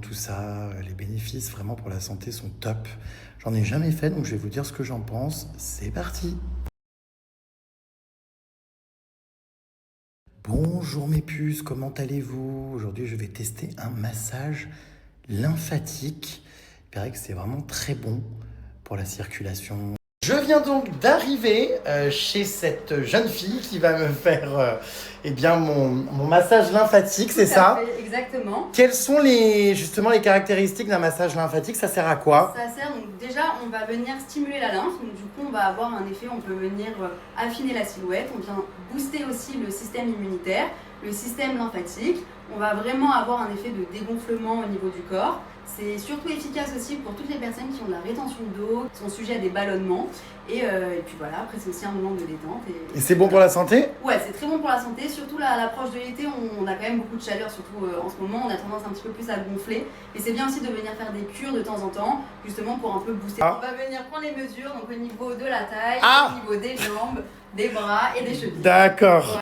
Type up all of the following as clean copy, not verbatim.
Tout ça, les bénéfices vraiment pour la santé sont top. J'en ai jamais fait, donc je vais vous dire ce que j'en pense. C'est parti. Bonjour mes puces, comment allez-vous? Aujourd'hui, je vais tester un massage lymphatique. Il paraît que c'est vraiment très bon pour la circulation. Je viens donc d'arriver chez cette jeune fille qui va me faire eh bien mon massage lymphatique, c'est ça? Exactement. Quelles sont justement les caractéristiques d'un massage lymphatique? Ça sert à quoi? Ça sert, donc déjà, on va venir stimuler la lymphe. Donc du coup, on va avoir un effet, on peut venir affiner la silhouette. On vient booster aussi le système immunitaire, le système lymphatique. On va vraiment avoir un effet de dégonflement au niveau du corps. C'est surtout efficace aussi pour toutes les personnes qui ont de la rétention d'eau, qui sont sujets à des ballonnements. Et puis voilà, après c'est aussi un moment de détente. Et c'est bon pour la santé? Ouais, c'est très bon pour la santé. Surtout à l'approche de l'été, on a quand même beaucoup de chaleur, surtout en ce moment. On a tendance un petit peu plus à gonfler. Et c'est bien aussi de venir faire des cures de temps en temps, justement pour un peu booster. On va venir prendre les mesures, donc au niveau de la taille, au niveau des jambes, des bras et des chevilles. D'accord. Ouais.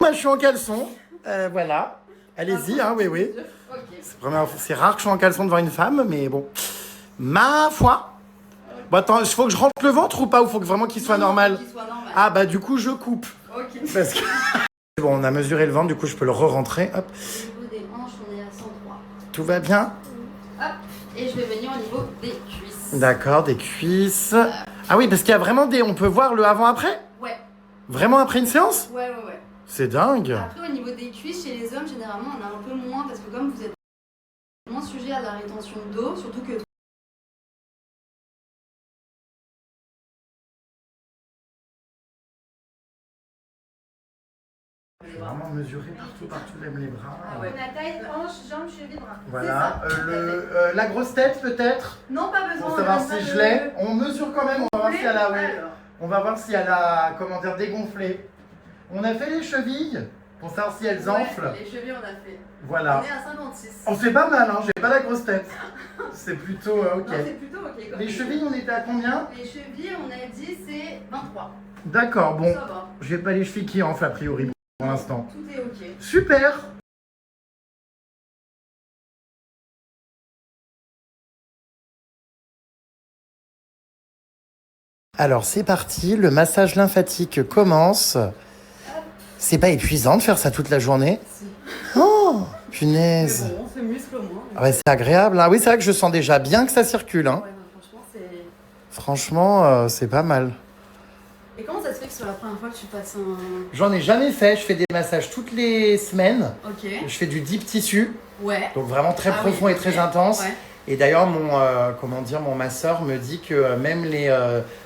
Moi, je suis en caleçon. Voilà. Allez-y, hein, oui, oui. Okay. C'est rare que je sois en caleçon devant une femme, mais bon. Ma foi. Bon, attends, il faut que je rentre le ventre ou pas? Ou faut que vraiment qu'il soit normal? Qu'il soit normal. Ah, bah, du coup, je coupe. Ok. Parce que... Bon, on a mesuré le ventre, du coup, je peux le re-rentrer. Hop. Au niveau des hanches, on est à 103. Tout va bien? Hop. Et je vais venir au niveau des cuisses. D'accord, des cuisses. Ah oui, parce qu'il y a vraiment des... On peut voir le avant-après? Ouais. Vraiment après une séance? Ouais. C'est dingue. Après, au niveau des cuisses, chez les hommes, généralement, on a un peu moins, parce que comme vous êtes moins sujet à la rétention d'eau, surtout que... Je vais vraiment mesurer partout, même les bras. Ah ouais. On a taille, hanche, jambes, chevilles, bras. Voilà. La grosse tête, peut-être? Non, pas besoin. Pour savoir si je l'ai. On mesure quand même, on va voir si elle a... Ouais. On va voir si elle a, comment dire, dégonflé. On a fait les chevilles, pour savoir si elles enflent. Les chevilles, on a fait. Voilà. On est à 56. On fait pas mal, hein, j'ai pas la grosse tête. C'est plutôt ok. Non, c'est plutôt ok. Les chevilles, on était à combien? Les chevilles, on a dit c'est 23. D'accord, bon. Ça va. J'ai pas les chevilles qui enflent a priori pour l'instant. Tout est ok. Super. Alors c'est parti, le massage lymphatique commence. C'est pas épuisant de faire ça toute la journée? Si. Oh, punaise. Mais bon, on se muscle au moins. Ah ouais, c'est agréable. Ah oui, c'est vrai que je sens déjà bien que ça circule. Hein. Ouais, franchement, c'est... Franchement, c'est pas mal. Et comment ça se fait que c'est la première fois que tu passes un... J'en ai jamais fait. Je fais des massages toutes les semaines. Ok. Je fais du deep tissu. Ouais. Donc vraiment très profond et très intense. Ouais. Et d'ailleurs, mon masseur me dit que même les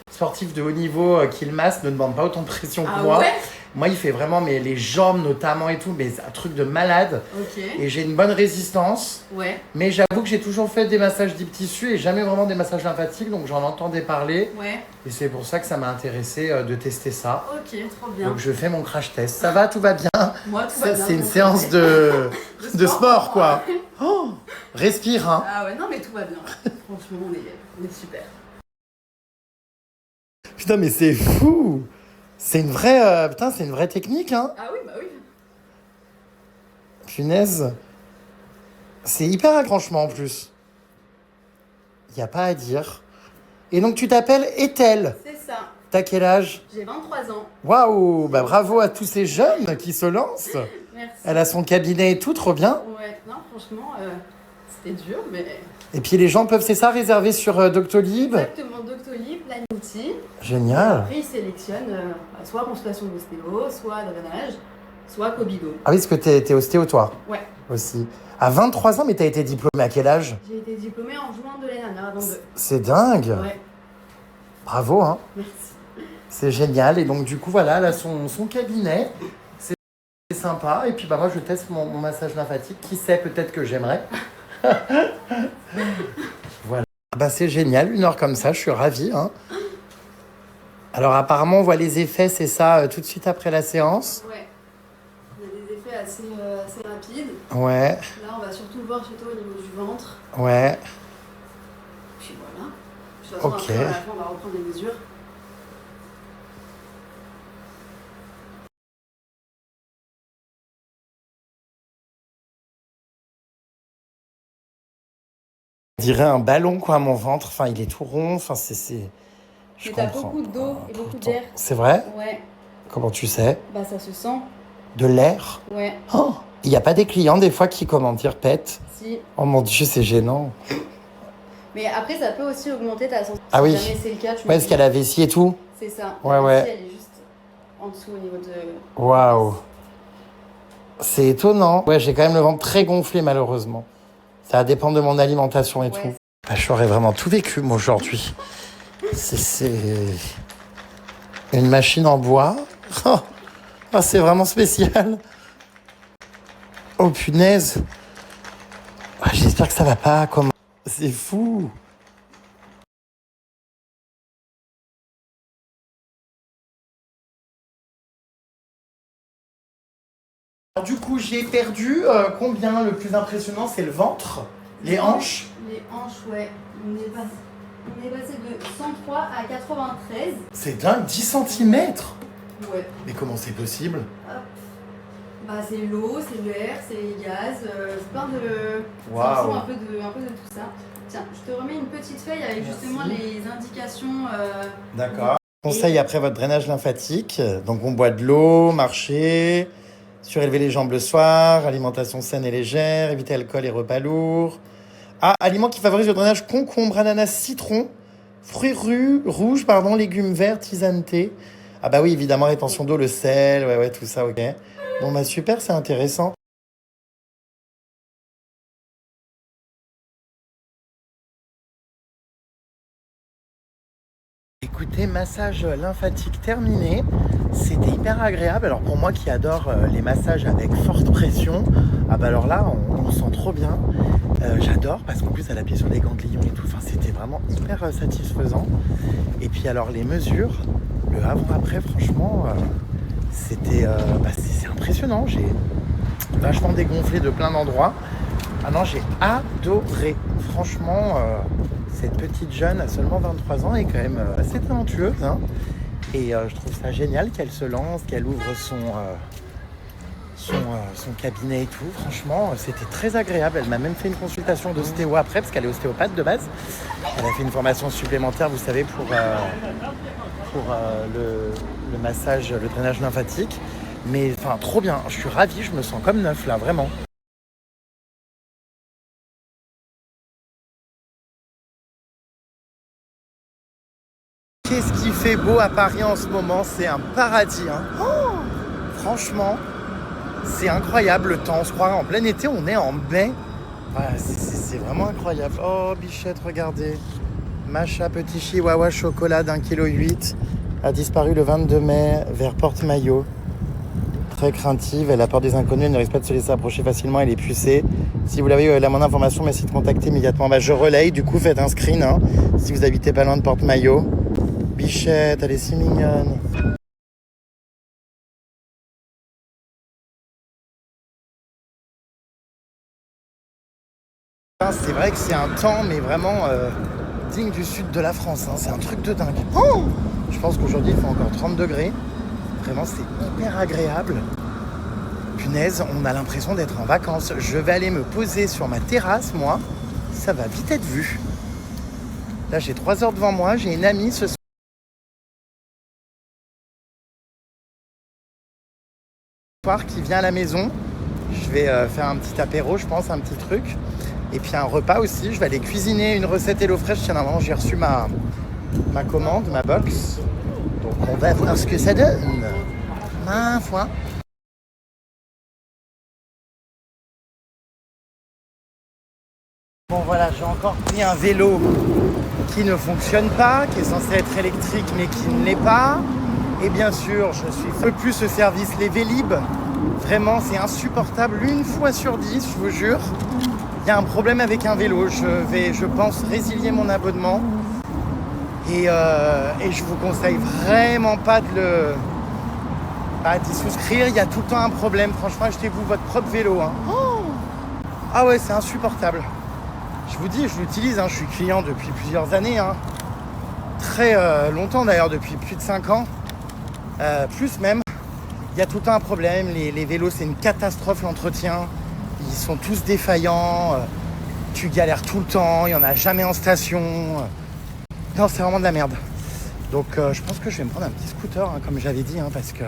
sportifs de haut niveau qui le massent ne demandent pas autant de pression que moi. Ouais. Moi, il fait vraiment les jambes notamment et tout, mais c'est un truc de malade. Ok. Et j'ai une bonne résistance. Ouais. Mais j'avoue que j'ai toujours fait des massages deep tissu et jamais vraiment des massages lymphatiques, donc j'en entendais parler. Ouais. Et c'est pour ça que ça m'a intéressé de tester ça. Ok, trop bien. Donc je fais mon crash test. Ça va, tout va bien? Moi, tout va bien. C'est une séance de sport, quoi. Oh, respire, hein. Ah ouais, non, mais tout va bien. Franchement, on est super. Putain, mais c'est fou. C'est une vraie... putain, c'est une vraie technique, hein. Ah oui, bah oui. Punaise. C'est hyper accrochement, en plus. Y a pas à dire. Et donc, tu t'appelles Ethel. C'est ça. T'as quel âge? J'ai 23 ans. Waouh, bah bravo à tous ces jeunes qui se lancent. Merci. Elle a son cabinet et tout, trop bien. Ouais, non, franchement, c'était dur, mais... Et puis les gens peuvent, c'est ça, réserver sur Doctolib? Exactement, Doctolib, Planity. Génial. Après, ils sélectionnent soit consultation d'ostéo, soit drainage, soit Cobido. Ah oui, parce que t'es ostéo, toi? Ouais. Aussi. À 23 ans, mais t'as été diplômée à quel âge? J'ai été diplômée en juin de l'année dernière, avant de... C'est dingue. Ouais. Bravo, hein. Merci. C'est génial. Et donc, du coup, voilà, elle a son cabinet. C'est sympa. Et puis, bah, moi, je teste mon massage lymphatique. Qui sait, peut-être que j'aimerais. Voilà. Bah, c'est génial. 1 heure comme ça, je suis ravi. Hein. Alors, apparemment, on voit les effets, c'est ça, tout de suite après la séance. Ouais. Il y a des effets assez rapides. Ouais. Là, on va surtout le voir chez toi au niveau du ventre. Ouais. Puis voilà. De toute façon, Ok. après, à la fin, on va reprendre les mesures. On dirait un ballon, quoi, mon ventre. Enfin, il est tout rond. Enfin, je Mais t'as comprends. beaucoup d'eau et beaucoup d'air. C'est vrai? Ouais. Comment tu sais? Bah ça se sent. De l'air? Ouais. Oh, il n'y a pas des clients, des fois, qui, comment dire, pètent? Si. Oh mon Dieu, c'est gênant. Mais après, ça peut aussi augmenter ta sensibilité. Ah oui. Si jamais c'est le cas, tu me Parce dis. qu'il y a la vessie et tout. C'est ça. Ouais, La ouais. vessie, elle est juste en dessous au niveau de... Waouh. C'est étonnant. Ouais, j'ai quand même le ventre très gonflé, malheureusement. Ça va dépendre de mon alimentation et Ouais. tout. Bah, j'aurais vraiment tout vécu, moi, aujourd'hui. C'est une machine en bois. Oh, oh, c'est vraiment spécial. Oh, punaise. Ah, j'espère que ça va pas. Comment... C'est fou. Alors, du coup, j'ai perdu combien? Le plus impressionnant, c'est le ventre, les hanches. Les hanches, ouais. On est passé de 103 à 93. C'est dingue, 10 cm. Ouais. Mais comment c'est possible? Hop. Bah c'est l'eau, c'est l'air, c'est les gaz, c'est plein de... Waouh. Ça ressemble un peu de tout ça. Tiens, je te remets une petite feuille avec justement les indications. D'accord. Conseil après votre drainage lymphatique. Donc on boit de l'eau, marcher, surélever les jambes le soir, alimentation saine et légère, éviter alcool et repas lourds. Ah, aliments qui favorisent le drainage: concombre, ananas, citron, fruits rouges, légumes verts, tisane thé. Ah bah oui, évidemment, rétention d'eau, le sel, ouais, tout ça, ok. Bon bah super, c'est intéressant. Écoutez, massage lymphatique terminé. C'était hyper agréable. Alors pour moi qui adore les massages avec forte pression, ah bah alors là, on sent trop bien. J'adore parce qu'en plus elle appuie sur les ganglions et tout. Enfin, c'était vraiment hyper satisfaisant. Et puis alors les mesures, le avant-après, franchement, c'est impressionnant. J'ai vachement dégonflé de plein d'endroits. Ah non, j'ai adoré. Franchement, cette petite jeune à seulement 23 ans est quand même assez talentueuse. Hein. Et je trouve ça génial qu'elle se lance, qu'elle ouvre son cabinet et tout. Franchement, c'était très agréable. Elle m'a même fait une consultation d'ostéo après, parce qu'elle est ostéopathe de base. Elle a fait une formation supplémentaire, vous savez, pour le massage, le drainage lymphatique. Mais enfin, trop bien. Je suis ravi, je me sens comme neuf là, vraiment. Qu'est-ce qui fait beau à Paris en ce moment? C'est un paradis. Hein. Oh, franchement, c'est incroyable le temps. On se croirait en plein été, on est en mai. Voilà, c'est vraiment incroyable. Oh, bichette, regardez. Macha, petit chihuahua chocolat d'1,8 kg a disparu le 22 mai vers Porte-Maillot. Très craintive, elle a peur des inconnus, elle ne risque pas de se laisser approcher facilement, elle est pucée. Si vous l'avez la moindre information, merci de contacter immédiatement. Bah, je relaye, du coup faites un screen hein, si vous habitez pas loin de Porte-Maillot. Bichette, elle est si mignonne. C'est vrai que c'est un temps, mais vraiment digne du sud de la France. Hein. C'est un truc de dingue. Oh, je pense qu'aujourd'hui, il fait encore 30 degrés. Vraiment, c'est hyper agréable. Punaise, on a l'impression d'être en vacances. Je vais aller me poser sur ma terrasse, moi. Ça va vite être vu. Là, j'ai 3 heures devant moi. J'ai une amie ce soir qui vient à la maison. Je vais faire un petit apéro, je pense, un petit truc. Et puis un repas aussi. Je vais aller cuisiner une recette HelloFresh. Tiens, normalement, j'ai reçu ma commande, ma box. Donc, on va voir ce que ça donne. Ma foi. Bon, voilà, j'ai encore pris un vélo qui ne fonctionne pas, qui est censé être électrique, mais qui ne l'est pas. Et bien sûr, je suis un peu plus ce service, les Vélib. Vraiment, c'est insupportable. Une fois sur 10, je vous jure. Il y a un problème avec un vélo. Je vais, je pense, résilier mon abonnement. Et je vous conseille vraiment pas d'y souscrire. Il y a tout le temps un problème. Franchement, achetez-vous votre propre vélo. Hein. Oh, ah ouais, c'est insupportable. Je vous dis, je l'utilise. Hein. Je suis client depuis plusieurs années. Hein. Très longtemps d'ailleurs, depuis plus de 5 ans. Plus même. Il y a tout le temps un problème. Les vélos, c'est une catastrophe l'entretien. Ils sont tous défaillants. Tu galères tout le temps, il n'y en a jamais en station. Non, c'est vraiment de la merde. Donc je pense que je vais me prendre un petit scooter, hein, comme j'avais dit, hein, parce que...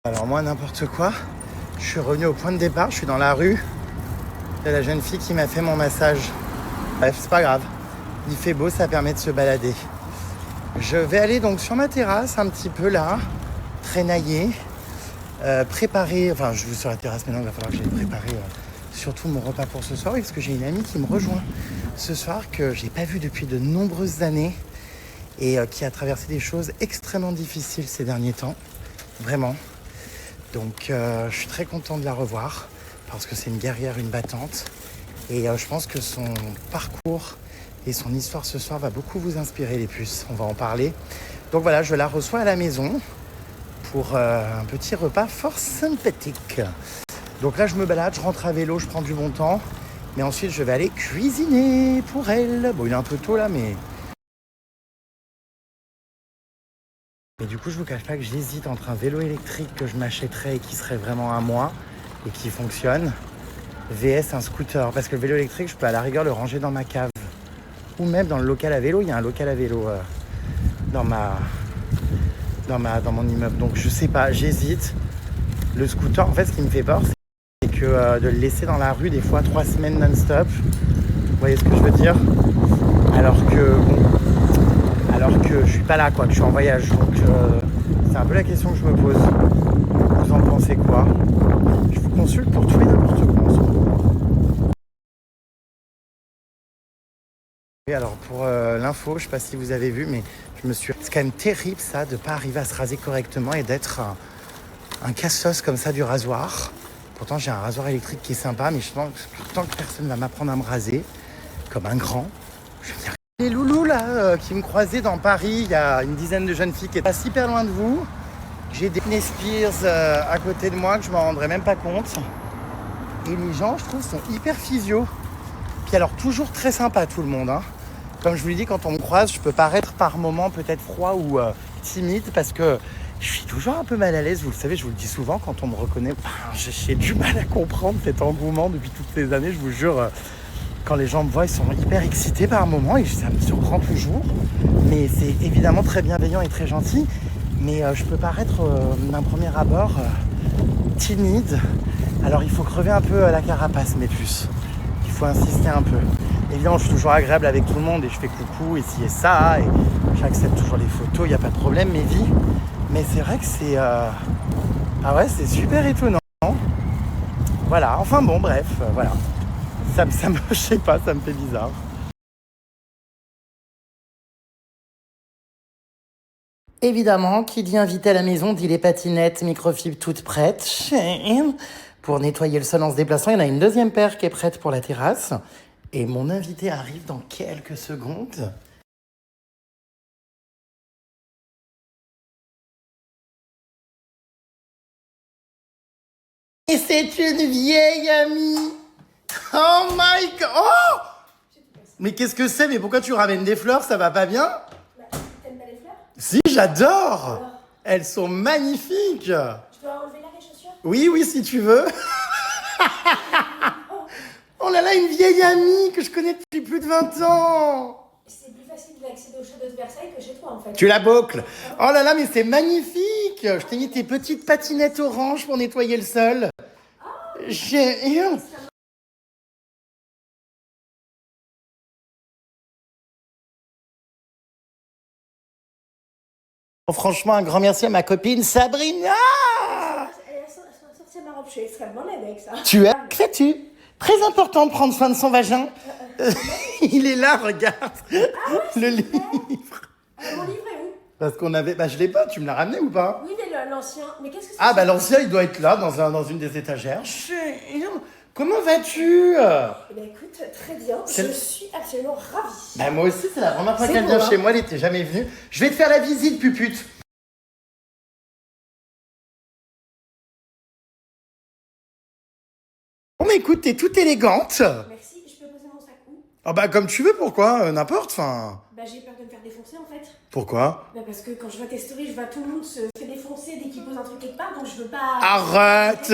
Alors moi, n'importe quoi, je suis revenu au point de départ, je suis dans la rue. Il y a la jeune fille qui m'a fait mon massage. Bref, c'est pas grave. Il fait beau, ça permet de se balader. Je vais aller donc sur ma terrasse, un petit peu là, traînailler, préparer... Enfin, je vais sur la terrasse maintenant, il va falloir que j'aille préparer surtout mon repas pour ce soir, parce que j'ai une amie qui me rejoint ce soir, que j'ai pas vue depuis de nombreuses années, et qui a traversé des choses extrêmement difficiles ces derniers temps. Vraiment. Donc, je suis très content de la revoir, parce que c'est une guerrière, une battante. Et je pense que son parcours et son histoire ce soir va beaucoup vous inspirer, les puces. On va en parler. Donc voilà, je la reçois à la maison pour un petit repas fort sympathique. Donc là, je me balade, je rentre à vélo, je prends du bon temps. Mais ensuite, je vais aller cuisiner pour elle. Bon, il est un peu tôt là, mais... Et du coup, je vous cache pas que j'hésite entre un vélo électrique que je m'achèterais et qui serait vraiment à moi et qui fonctionne, VS un scooter. Parce que le vélo électrique, je peux à la rigueur le ranger dans ma cave. Ou même dans le local à vélo. Il y a un local à vélo dans mon immeuble. Donc je sais pas, j'hésite. Le scooter, en fait, ce qui me fait peur, c'est que de le laisser dans la rue des fois 3 semaines non-stop. Vous voyez ce que je veux dire? Alors que je suis pas là, quoi, que je suis en voyage. Donc c'est un peu la question que je me pose. Vous en pensez quoi? Je vous consulte pour tout et n'importe quoi en ce moment. Et alors pour l'info, je sais pas si vous avez vu, mais c'est quand même terrible ça de pas arriver à se raser correctement et d'être un casse-os comme ça du rasoir. Pourtant j'ai un rasoir électrique qui est sympa, mais je pense que tant que personne va m'apprendre à me raser comme un grand, je vais dire. Les loulous là qui me croisaient dans Paris, il y a une dizaine de jeunes filles qui étaient pas super loin de vous. J'ai des Britney Spears à côté de moi que je m'en rendrais même pas compte. Et les gens, je trouve, sont hyper physio. Puis alors toujours très sympa tout le monde, hein. Comme je vous l'ai dit, quand on me croise, je peux paraître par moments peut-être froid ou timide parce que je suis toujours un peu mal à l'aise. Vous le savez, je vous le dis souvent, quand on me reconnaît, j'ai du mal à comprendre cet engouement depuis toutes ces années, je vous jure. Quand les gens me voient, ils sont hyper excités par moments et ça me surprend toujours. Mais c'est évidemment très bienveillant et très gentil. Mais je peux paraître d'un premier abord timide. Alors il faut crever un peu la carapace, mes puces. Il faut insister un peu. Évidemment, je suis toujours agréable avec tout le monde et je fais coucou et ci et ça. Et j'accepte toujours les photos, il n'y a pas de problème, mes vies. Mais c'est vrai que c'est... Ah ouais, c'est super étonnant. Voilà, enfin bon, bref, voilà. Je sais pas, ça me fait bizarre. Évidemment, qui dit invité à la maison dit les patinettes microfibres toutes prêtes. Pour nettoyer le sol en se déplaçant, il y en a une deuxième paire qui est prête pour la terrasse. Et mon invité arrive dans quelques secondes. Et c'est une vieille amie. Oh my god! Oh! Mais qu'est-ce que c'est? Mais pourquoi tu ramènes des fleurs? Ça va pas bien? Bah, t'aimes pas les fleurs? Si, j'adore! Alors, Elles sont magnifiques! je dois enlever là les chaussures? Oui, si tu veux. Oh là là, une vieille amie que je connais depuis plus de 20 ans! C'est plus facile d'accéder au château de Versailles que chez toi en fait. Tu la boucles! Oh là là, mais c'est magnifique! Je t'ai mis tes petites patinettes oranges pour nettoyer le sol. J'ai... Franchement, un grand merci à ma copine Sabrina! Elle a sorti ma robe, je suis extrêmement laide avec ça. Sais-tu? Très important de prendre soin de son vagin. Il est là, regarde. Le livre. Mon livre est où? Parce qu'on avait... Bah je l'ai pas, tu me l'as ramené ou pas? Oui, mais l'ancien. Mais qu'est-ce que c'est? Ah bah l'ancien, il doit être là, dans une des étagères. Comment vas-tu? Eh bien écoute, très bien. Je suis absolument ravie. Bah moi aussi, c'est la première fois C'est qu'elle beau, vient hein. chez moi, elle était jamais venue. Je vais te faire la visite, pupute. Bon mais écoute, t'es toute élégante. Merci, je peux poser mon sac où? Ah bah comme tu veux, pourquoi? N'importe, enfin... Bah j'ai peur de me faire défoncer en fait. Pourquoi? Bah parce que quand je vois tes stories, je vois tout le monde se fait défoncer dès qu'il pose poses un truc quelque part, donc je veux pas... Arrête.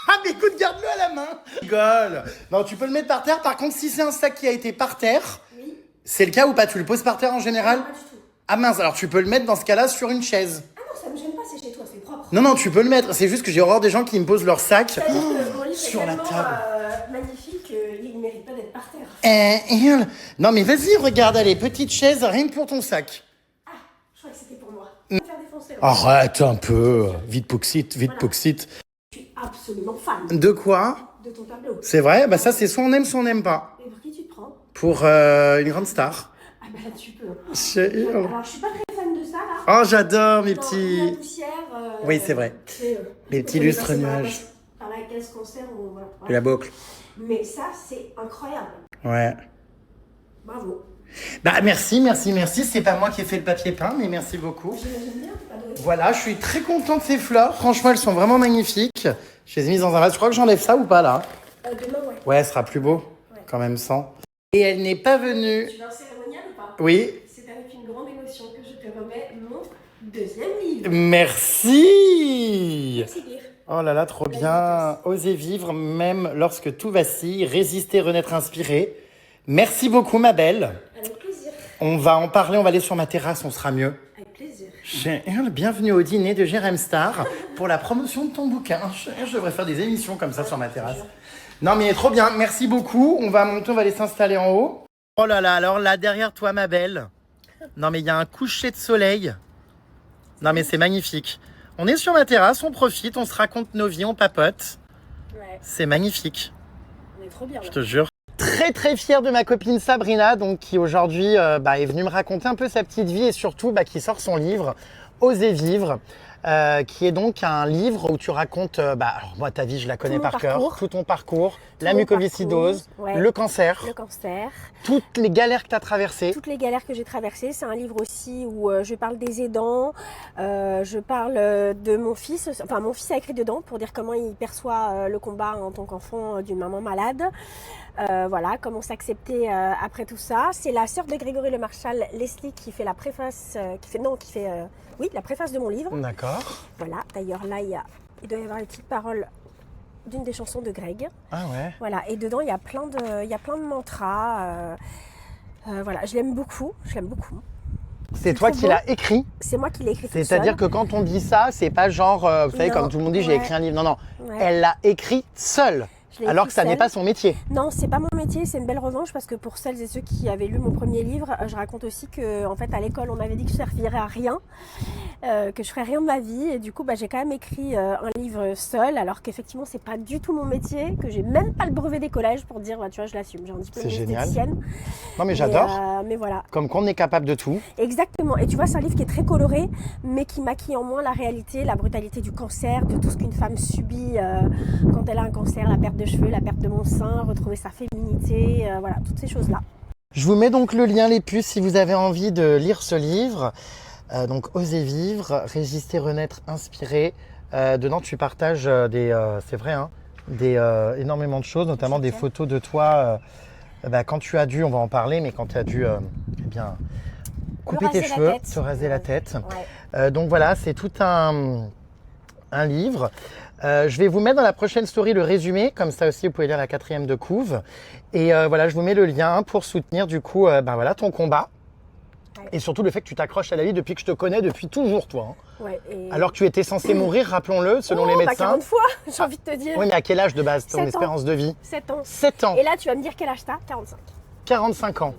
Ah mais écoute, garde-le à la main. Rigole. Non, tu peux le mettre par terre. Par contre, si c'est un sac qui a été par terre, Oui. c'est le cas ou pas? Tu le poses par terre en général? Non, pas du tout. Ah mince, alors tu peux le mettre dans ce cas-là sur une chaise. Ah non, ça me gêne pas, c'est chez toi, c'est propre. Non, non, tu peux le mettre. C'est juste que j'ai horreur des gens qui me posent leur sac C'est-à-dire que mon livre sur est la tellement table. magnifique, il ne mérite pas d'être par terre. Non mais vas-y, regarde, allez, petite chaise, rien que pour ton sac. Ah, je crois que c'était pour moi. Je vais me faire défoncer. Là. Arrête un peu. Vite Poxit, vite Voilà. Poxit. Je suis absolument fan De quoi? de ton tableau. C'est vrai? Bah ça, c'est soit on aime, soit on n'aime pas. Et pour qui tu te prends? Pour une grande star. Ah bah là, tu peux. Chérie. Alors, je suis pas très fan de ça, là. Oh, j'adore mes Non, petits... la poussière... Oui, c'est vrai. c'est, Les petits on est lustres passé nuages. Par la caisse concert, voilà. Et la boucle. Mais ça, c'est incroyable. Ouais. Bravo. Bah merci, merci, merci. C'est pas moi qui ai fait le papier peint, mais merci beaucoup. J'imagine bien, t'es pas doué. Voilà, je suis très content de ces fleurs. Franchement, elles sont vraiment magnifiques. Je les ai mises dans un vase. Je crois que j'enlève ça ou pas, là? Demain, ouais. Ouais, elle sera plus beau. Ouais. Quand même sans. Et elle n'est pas venue. Tu veux un cérémonial ou pas? Oui. C'est avec une grande émotion que je te remets mon deuxième livre. Merci. Merci, Guire. Oh là là, trop bien. Oser vivre même lorsque tout vacille. Résister, renaître, inspirer. Merci beaucoup, ma belle. Avec plaisir. On va en parler, on va aller sur ma terrasse, on sera mieux. Avec plaisir. Bienvenue au dîner de Jérém Star pour la promotion de ton bouquin. Je devrais faire des émissions comme ça sur ma terrasse. Non mais trop bien, merci beaucoup. On va monter, on va aller s'installer en haut. Oh là là, alors là derrière toi ma belle. Non mais il y a un coucher de soleil. Non mais c'est magnifique. On est sur ma terrasse, on profite, on se raconte nos vies, on papote. Ouais, C'est magnifique, on est trop bien là. je te jure. Très très fière de ma copine Sabrina, donc qui aujourd'hui est venue me raconter un peu sa petite vie et surtout qui sort son livre Oser vivre, qui est donc un livre où tu racontes, alors moi ta vie je la connais mon par cœur, parcours. tout ton parcours, la mon mucoviscidose, parcours, ouais. le cancer, toutes les galères que tu as traversées. Toutes les galères que j'ai traversées. C'est un livre aussi où je parle des aidants, je parle de mon fils. Enfin, mon fils a écrit dedans pour dire comment il perçoit le combat en tant qu'enfant d'une maman malade. Voilà, comment s'accepter après tout ça. C'est la sœur de Grégory Le Marchal, Leslie, qui fait la préface, la préface de mon livre. D'accord. Voilà, d'ailleurs là, il doit y avoir les petites paroles d'une des chansons de Greg. Ah ouais. Voilà, et dedans, il y a plein de mantras. Voilà, je l'aime beaucoup. C'est toi qui l'as écrit. C'est moi qui l'ai écrit toute C'est-à-dire que seule. quand on dit ça, c'est pas genre, vous savez, Non, comme tout le monde dit, j'ai ouais. écrit un livre. Non, non. Ouais. Elle l'a écrit seule. Je l'ai Alors écrit que ça n'est seule. pas son métier. Non, c'est pas mon métier, c'est une belle revanche parce que pour celles et ceux qui avaient lu mon premier livre, je raconte aussi que en fait à l'école on m'avait dit que je servirais à rien, que je ferais rien de ma vie et du coup j'ai quand même écrit un livre seul alors qu'effectivement c'est pas du tout mon métier, que j'ai même pas le brevet des collèges pour dire tu vois je l'assume, j'ai un diplôme C'est génial. d'esthéticienne. Non mais j'adore. Mais voilà. Comme qu'on est capable de tout. Exactement. Et tu vois, c'est un livre qui est très coloré, mais qui maquille en moins la réalité, la brutalité du cancer, de tout ce qu'une femme subit quand elle a un cancer, la perte de cheveux, la perte de mon sein, retrouver sa féminité, voilà, toutes ces choses-là. Je vous mets donc le lien, les puces, si vous avez envie de lire ce livre. Donc, Oser vivre, résister, renaître, inspirer. Dedans, tu partages c'est vrai, hein, énormément de choses, notamment des photos de toi quand tu as dû, on va en parler, mais quand tu as dû couper tes cheveux, te raser la tête. Ouais. Donc voilà, c'est tout un livre. Je vais vous mettre dans la prochaine story le résumé, comme ça aussi vous pouvez lire la 4e de couve. Et voilà, je vous mets le lien pour soutenir du coup ton combat. Ouais. Et surtout le fait que tu t'accroches à la vie depuis que je te connais, depuis toujours toi. Hein. Ouais, et... Alors que tu étais censé mourir, rappelons-le, selon les médecins. 40 fois, j'ai envie de te dire. Oui, mais à quel âge de base, ton 7 ans. espérance de vie? 7 ans. 7 ans. Et là, tu vas me dire quel âge t'as? 45. 45 ans.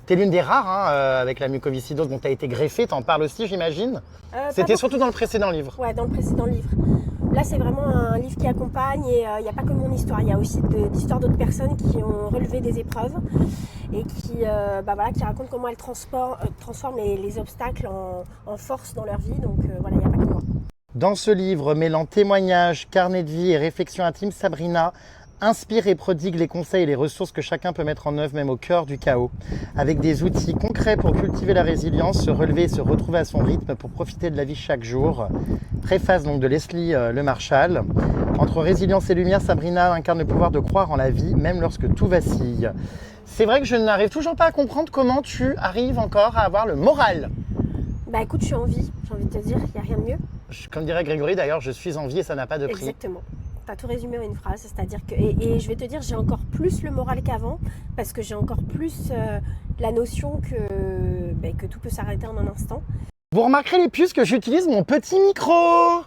T'es l'une des rares avec la mucoviscidose dont tu as été greffée, t'en parles aussi j'imagine. C'était surtout dans le précédent livre. Ouais, dans le précédent livre. Là, c'est vraiment un livre qui accompagne et il n'y a pas que mon histoire. Il y a aussi d'histoires d'autres personnes qui ont relevé des épreuves et qui racontent comment elles transforment les obstacles en force dans leur vie. Donc voilà, il n'y a pas que moi. Dans ce livre, mêlant témoignages, carnet de vie et réflexions intimes, Sabrina inspire et prodigue les conseils et les ressources que chacun peut mettre en œuvre, même au cœur du chaos, avec des outils concrets pour cultiver la résilience, se relever et se retrouver à son rythme pour profiter de la vie chaque jour. Préface donc de Leslie Le Marchal. Entre résilience et lumière, Sabrina incarne le pouvoir de croire en la vie, même lorsque tout vacille. C'est vrai que je n'arrive toujours pas à comprendre comment tu arrives encore à avoir le moral. Bah écoute, je suis en vie, j'ai envie de te dire, il n'y a rien de mieux. Comme dirait Grégory d'ailleurs, je suis en vie et ça n'a pas de prix. Exactement. Tu as tout résumé en une phrase, c'est-à-dire que, et je vais te dire, j'ai encore plus le moral qu'avant, parce que j'ai encore plus la notion que tout peut s'arrêter en un instant. Vous remarquerez les puces que j'utilise mon petit micro.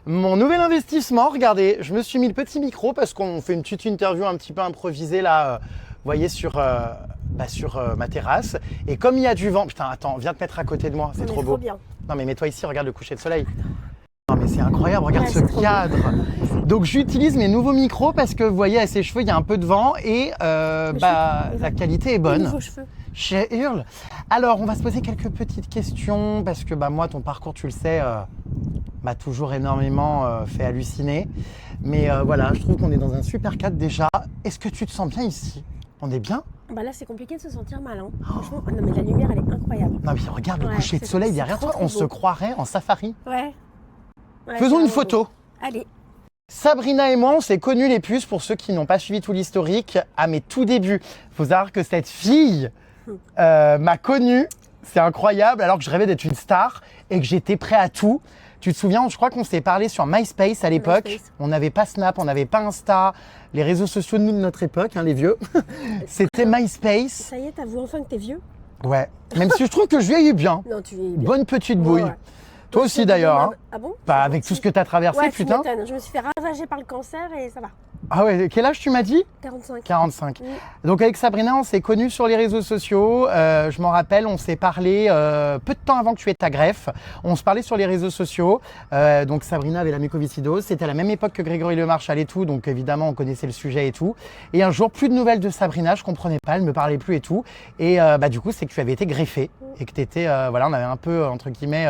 Mon nouvel investissement, regardez, je me suis mis le petit micro parce qu'on fait une petite interview un petit peu improvisée là, vous voyez, sur ma terrasse. Et comme il y a du vent, putain, attends, viens te mettre à côté de moi, c'est trop beau. Bien. Non mais mets-toi ici, regarde le coucher de soleil. Non mais c'est incroyable, regarde Ouais, ce cadre. Donc j'utilise mes nouveaux micros parce que vous voyez à ses cheveux il y a un peu de vent et la qualité est bonne. Nouveaux cheveux. Chez Hurle. Alors on va se poser quelques petites questions parce que moi ton parcours tu le sais m'a toujours énormément fait halluciner. Mais voilà, je trouve qu'on est dans un super cadre déjà. Est-ce que tu te sens bien ici? On est bien? Bah là c'est compliqué de se sentir mal. Hein. Franchement, non mais la lumière elle est incroyable. Non mais regarde le coucher de soleil derrière toi, on se croirait en safari. Ouais. Faisons une photo. Allez. Sabrina et moi, on s'est connus les puces, pour ceux qui n'ont pas suivi tout l'historique, à mes tout débuts. Il faut savoir que cette fille m'a connue, c'est incroyable, alors que je rêvais d'être une star et que j'étais prêt à tout. Tu te souviens, je crois qu'on s'est parlé sur MySpace à l'époque. On n'avait pas Snap, on n'avait pas Insta, les réseaux sociaux de notre époque, hein, les vieux. C'était MySpace. Ça y est, t'avoues enfin que t'es vieux? Ouais, même si je trouve que je vieillis bien. Non, tu vieillis bien. Bonne petite bouille. Ouais. Toi aussi d'ailleurs. Hein. Ah bon? Bah, avec tout ce que tu as traversé, ouais, putain. Je me suis fait ravager par le cancer et ça va. Ah ouais, quel âge tu m'as dit? 45. 45. Oui. Donc avec Sabrina, on s'est connus sur les réseaux sociaux. Je m'en rappelle, on s'est parlé peu de temps avant que tu aies ta greffe. On se parlait sur les réseaux sociaux. Donc Sabrina avait la mucoviscidose. C'était à la même époque que Grégory Lemarchal et tout. Donc évidemment, on connaissait le sujet et tout. Et un jour, plus de nouvelles de Sabrina. Je comprenais pas, elle me parlait plus et tout. Et du coup, c'est que tu avais été greffée et que tu étais, on avait un peu, entre guillemets,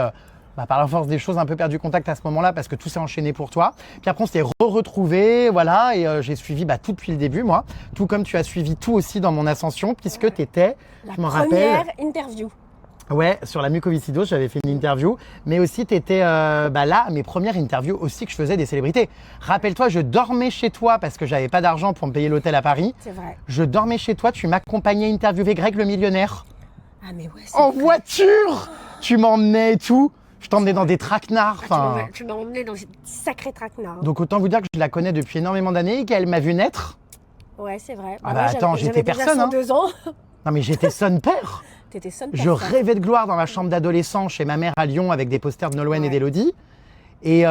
par la force des choses, un peu perdu contact à ce moment-là parce que tout s'est enchaîné pour toi. Puis après, on s'est retrouvés, voilà, et j'ai suivi tout depuis le début, moi. Tout comme tu as suivi tout aussi dans mon ascension, puisque tu étais, je m'en rappelle. Première interview. Ouais, sur la mucoviscidose, j'avais fait une interview, mais aussi tu étais là, mes premières interviews aussi que je faisais des célébrités. Rappelle-toi, je dormais chez toi parce que j'avais pas d'argent pour me payer l'hôtel à Paris. C'est vrai. Je dormais chez toi, tu m'accompagnais interviewer Greg le millionnaire. Ah mais ouais, en voiture. Tu m'emmenais et tout. Je t'emmenais dans des traquenards. Tu m'as emmené dans des sacrés traquenards. Donc autant vous dire que je la connais depuis énormément d'années et qu'elle m'a vu naître. Ouais, c'est vrai. Ah bah attends, j'étais personne. J'avais 2 ans. Non mais j'étais son père. T'étais son père. Je rêvais de gloire dans ma chambre d'adolescent chez ma mère à Lyon avec des posters de Nolwenn et d'Élodie. Et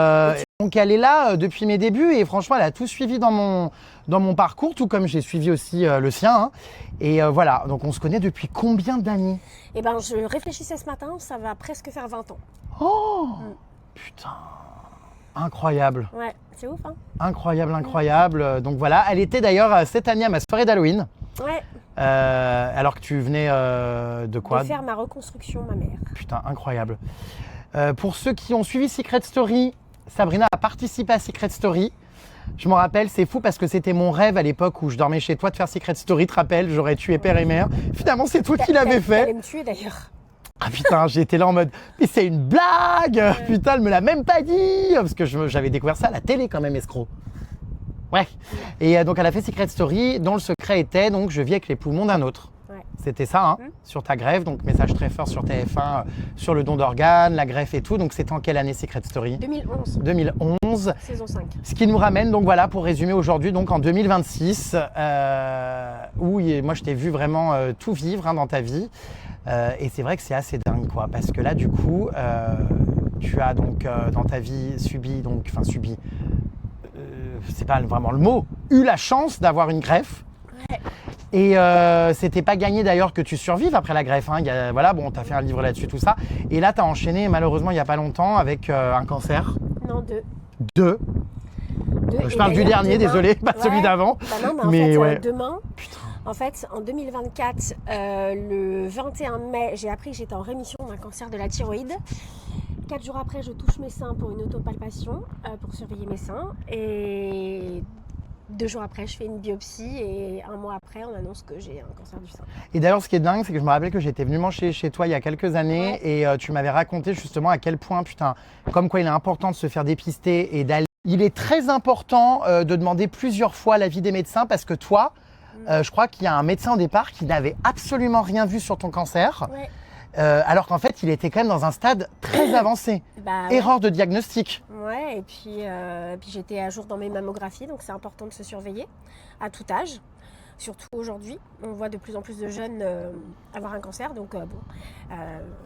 donc elle est là depuis mes débuts et franchement elle a tout suivi dans mon parcours, tout comme j'ai suivi aussi le sien. Hein. Et voilà, donc on se connaît depuis combien d'années? Eh ben je réfléchissais ce matin, ça va presque faire 20 ans. Oh putain, incroyable. Ouais, c'est ouf hein. Incroyable. Donc voilà, elle était d'ailleurs cette année à ma soirée d'Halloween. Ouais. Alors que tu venais de quoi? De faire ma reconstruction, ma mère. Putain, incroyable. Pour ceux qui ont suivi Secret Story, Sabrina a participé à Secret Story. Je m'en rappelle, c'est fou parce que c'était mon rêve à l'époque où je dormais chez toi de faire Secret Story. Tu te rappelles, j'aurais tué père et mère. Finalement, c'est toi qui l'avais fait. Elle allait me tuer d'ailleurs. Ah putain, j'étais là en mode, mais c'est une blague. Putain, elle me l'a même pas dit. Parce que j'avais découvert ça à la télé quand même, escroc. Ouais. Et donc, elle a fait Secret Story dont le secret était, donc, je vis avec les poumons d'un autre. Ouais. C'était ça, hein, sur ta greffe, donc message très fort sur TF1, sur le don d'organes, la greffe et tout. Donc c'était en quelle année Secret Story? 2011. 2011. Saison 5. Ce qui nous ramène, donc voilà, pour résumer aujourd'hui, donc en 2026, où moi je t'ai vu vraiment tout vivre dans ta vie. Et c'est vrai que c'est assez dingue, quoi, parce que là, du coup, tu as donc dans ta vie subi, c'est pas vraiment le mot, eu la chance d'avoir une greffe. Ouais. Et c'était pas gagné d'ailleurs que tu survives après la greffe. Hein. T'as fait un livre là-dessus, tout ça. Et là, t'as enchaîné malheureusement il y a pas longtemps avec un cancer. Non, 2. 2. Je parle du dernier, demain, désolé, pas celui d'avant. Bah non, mais en fait, demain. Putain. En fait, en 2024, le 21 mai, j'ai appris que j'étais en rémission d'un cancer de la thyroïde. 4 jours après, je touche mes seins pour une autopalpation, pour surveiller mes seins. Et 2 jours après, je fais une biopsie et 1 mois après, on annonce que j'ai un cancer du sein. Et d'ailleurs, ce qui est dingue, c'est que je me rappelle que j'étais venu manger chez toi il y a quelques années et tu m'avais raconté justement à quel point, comme quoi il est important de se faire dépister et d'aller. Il est très important de demander plusieurs fois l'avis des médecins parce que toi, je crois qu'il y a un médecin au départ qui n'avait absolument rien vu sur ton cancer. Ouais. alors qu'en fait, il était quand même dans un stade très avancé. Bah, ouais. Erreur de diagnostic. Ouais, et puis j'étais à jour dans mes mammographies, donc c'est important de se surveiller à tout âge. Surtout aujourd'hui, on voit de plus en plus de jeunes avoir un cancer, donc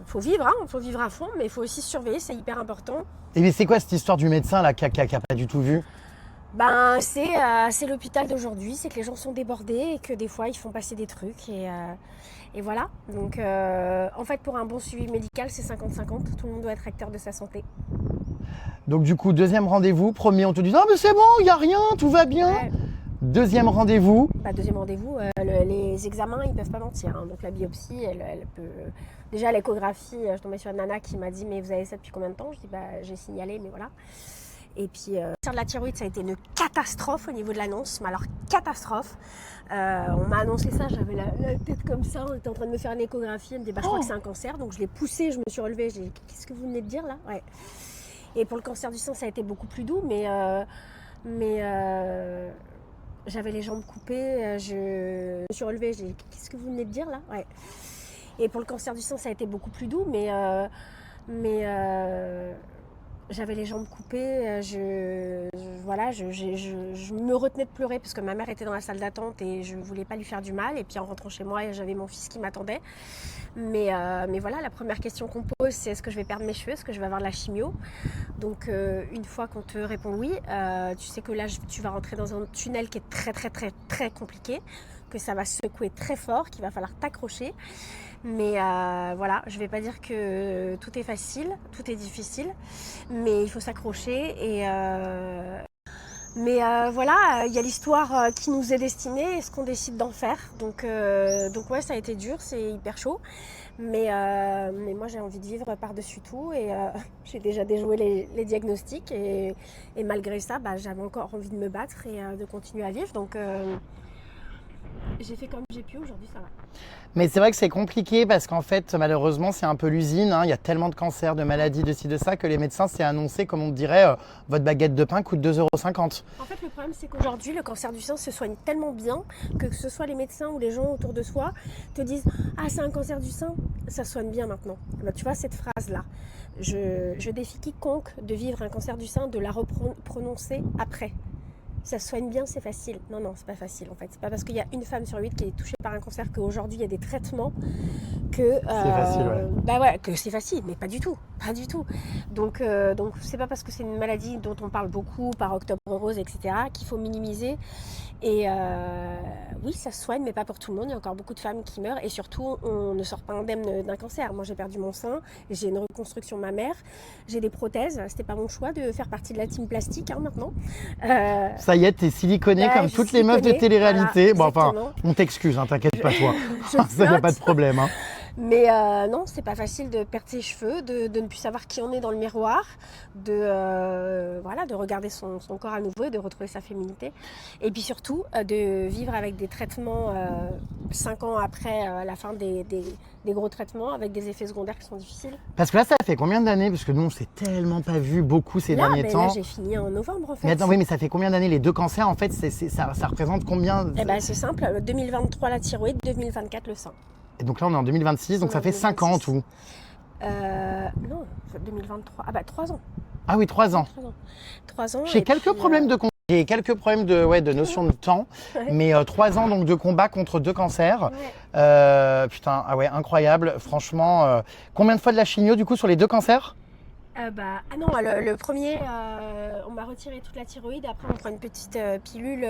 faut vivre, hein, faut vivre à fond, mais il faut aussi se surveiller, c'est hyper important. Et mais c'est quoi cette histoire du médecin là qui a pas du tout vu? Ben, c'est l'hôpital d'aujourd'hui, c'est que les gens sont débordés et que des fois ils font passer des trucs et voilà. Donc en fait pour un bon suivi médical c'est 50-50, tout le monde doit être acteur de sa santé. Donc du coup, deuxième rendez-vous, premier on te dit « Ah mais c'est bon, il n'y a rien, tout va bien Ouais. ». Deuxième rendez-vous, Deuxième rendez-vous, les examens ils peuvent pas mentir, hein. Donc la biopsie elle peut... Déjà l'échographie, je tombais sur une nana qui m'a dit mais vous avez ça depuis combien de temps? Je dis j'ai signalé mais voilà. Et puis, sur la thyroïde, ça a été une catastrophe au niveau de l'annonce, mais alors catastrophe. On m'a annoncé ça, j'avais la tête comme ça, on était en train de me faire une échographie, elle me dit je crois que c'est un cancer, donc je l'ai poussé, je me suis relevée, j'ai dit qu'est-ce que vous venez de dire là? Ouais. Et pour le cancer du sein, ça a été beaucoup plus doux, mais j'avais les jambes coupées, je me suis relevée, j'ai dit qu'est-ce que vous venez de dire là? Ouais. Et pour le cancer du sein, ça a été beaucoup plus doux, mais j'avais les jambes coupées, je me retenais de pleurer parce que ma mère était dans la salle d'attente et je voulais pas lui faire du mal. Et puis en rentrant chez moi, j'avais mon fils qui m'attendait. Mais voilà, la première question qu'on pose, c'est est-ce que je vais perdre mes cheveux? Est-ce que je vais avoir de la chimio? Donc une fois qu'on te répond oui, tu sais que là, tu vas rentrer dans un tunnel qui est très très très très compliqué, que ça va secouer très fort, qu'il va falloir t'accrocher. Mais voilà, je ne vais pas dire que tout est facile, tout est difficile, mais il faut s'accrocher. Mais voilà, il y a l'histoire qui nous est destinée et ce qu'on décide d'en faire. Donc ouais, ça a été dur, c'est hyper chaud. Mais moi, j'ai envie de vivre par-dessus tout et j'ai déjà déjoué les diagnostics. Et malgré ça, j'avais encore envie de me battre et de continuer à vivre. Donc j'ai fait comme j'ai pu, aujourd'hui ça va. mais c'est vrai que c'est compliqué parce qu'en fait, malheureusement, c'est un peu l'usine. Hein. Il y a tellement de cancers, de maladies, de ci, de ça, que les médecins, c'est annoncé, comme on dirait, votre baguette de pain coûte 2,50 €. En fait, le problème, c'est qu'aujourd'hui, le cancer du sein se soigne tellement bien que ce soit les médecins ou les gens autour de soi te disent « Ah, c'est un cancer du sein, ça se soigne bien maintenant. » Tu vois, cette phrase-là, je défie quiconque de vivre un cancer du sein, de la reprononcer après. Ça se soigne bien, c'est facile. Non, c'est pas facile en fait. C'est pas parce qu'il y a une femme sur 8 qui est touchée par un cancer qu'aujourd'hui il y a des traitements que c'est facile, ouais. ouais, que c'est facile, mais pas du tout, pas du tout. Donc c'est pas parce que c'est une maladie dont on parle beaucoup par Octobre Rose, etc., qu'il faut minimiser. Et oui, ça se soigne, mais pas pour tout le monde. Il y a encore beaucoup de femmes qui meurent et surtout, on ne sort pas indemne d'un cancer. Moi, j'ai perdu mon sein, j'ai une reconstruction mammaire, j'ai des prothèses. C'était pas mon choix de faire partie de la team plastique maintenant. Ça y est, t'es siliconnée comme toutes les meufs de télé-réalité. Voilà, bon, enfin, on t'excuse, hein, t'inquiète pas toi. Ça, y a pas de problème. Hein. Mais non, c'est pas facile de perdre ses cheveux, de ne plus savoir qui on est dans le miroir, de regarder son corps à nouveau et de retrouver sa féminité. Et puis surtout, de vivre avec des traitements 5 ans après la fin des gros traitements, avec des effets secondaires qui sont difficiles. Parce que là, ça fait combien d'années? Parce que nous, on s'est tellement pas vu beaucoup ces derniers temps. Là, j'ai fini en novembre en fait. Mais attends, oui, mais ça fait combien d'années les deux cancers? En fait, ça représente combien? C'est simple, 2023 la thyroïde, 2024 le sein. Et donc là, on est en 2026, donc ça fait 5 ans en tout. Non, 2023. 3 ans. Ah oui, 3 ans. 3 ans. J'ai quelques problèmes J'ai quelques problèmes de notion de temps, mais 3 ans donc de combat contre 2 cancers. Ouais. Putain, ah ouais, incroyable. Franchement, combien de fois de la chimio du coup sur les 2 cancers? Non, le premier, on m'a retiré toute la thyroïde. Après, on prend une petite pilule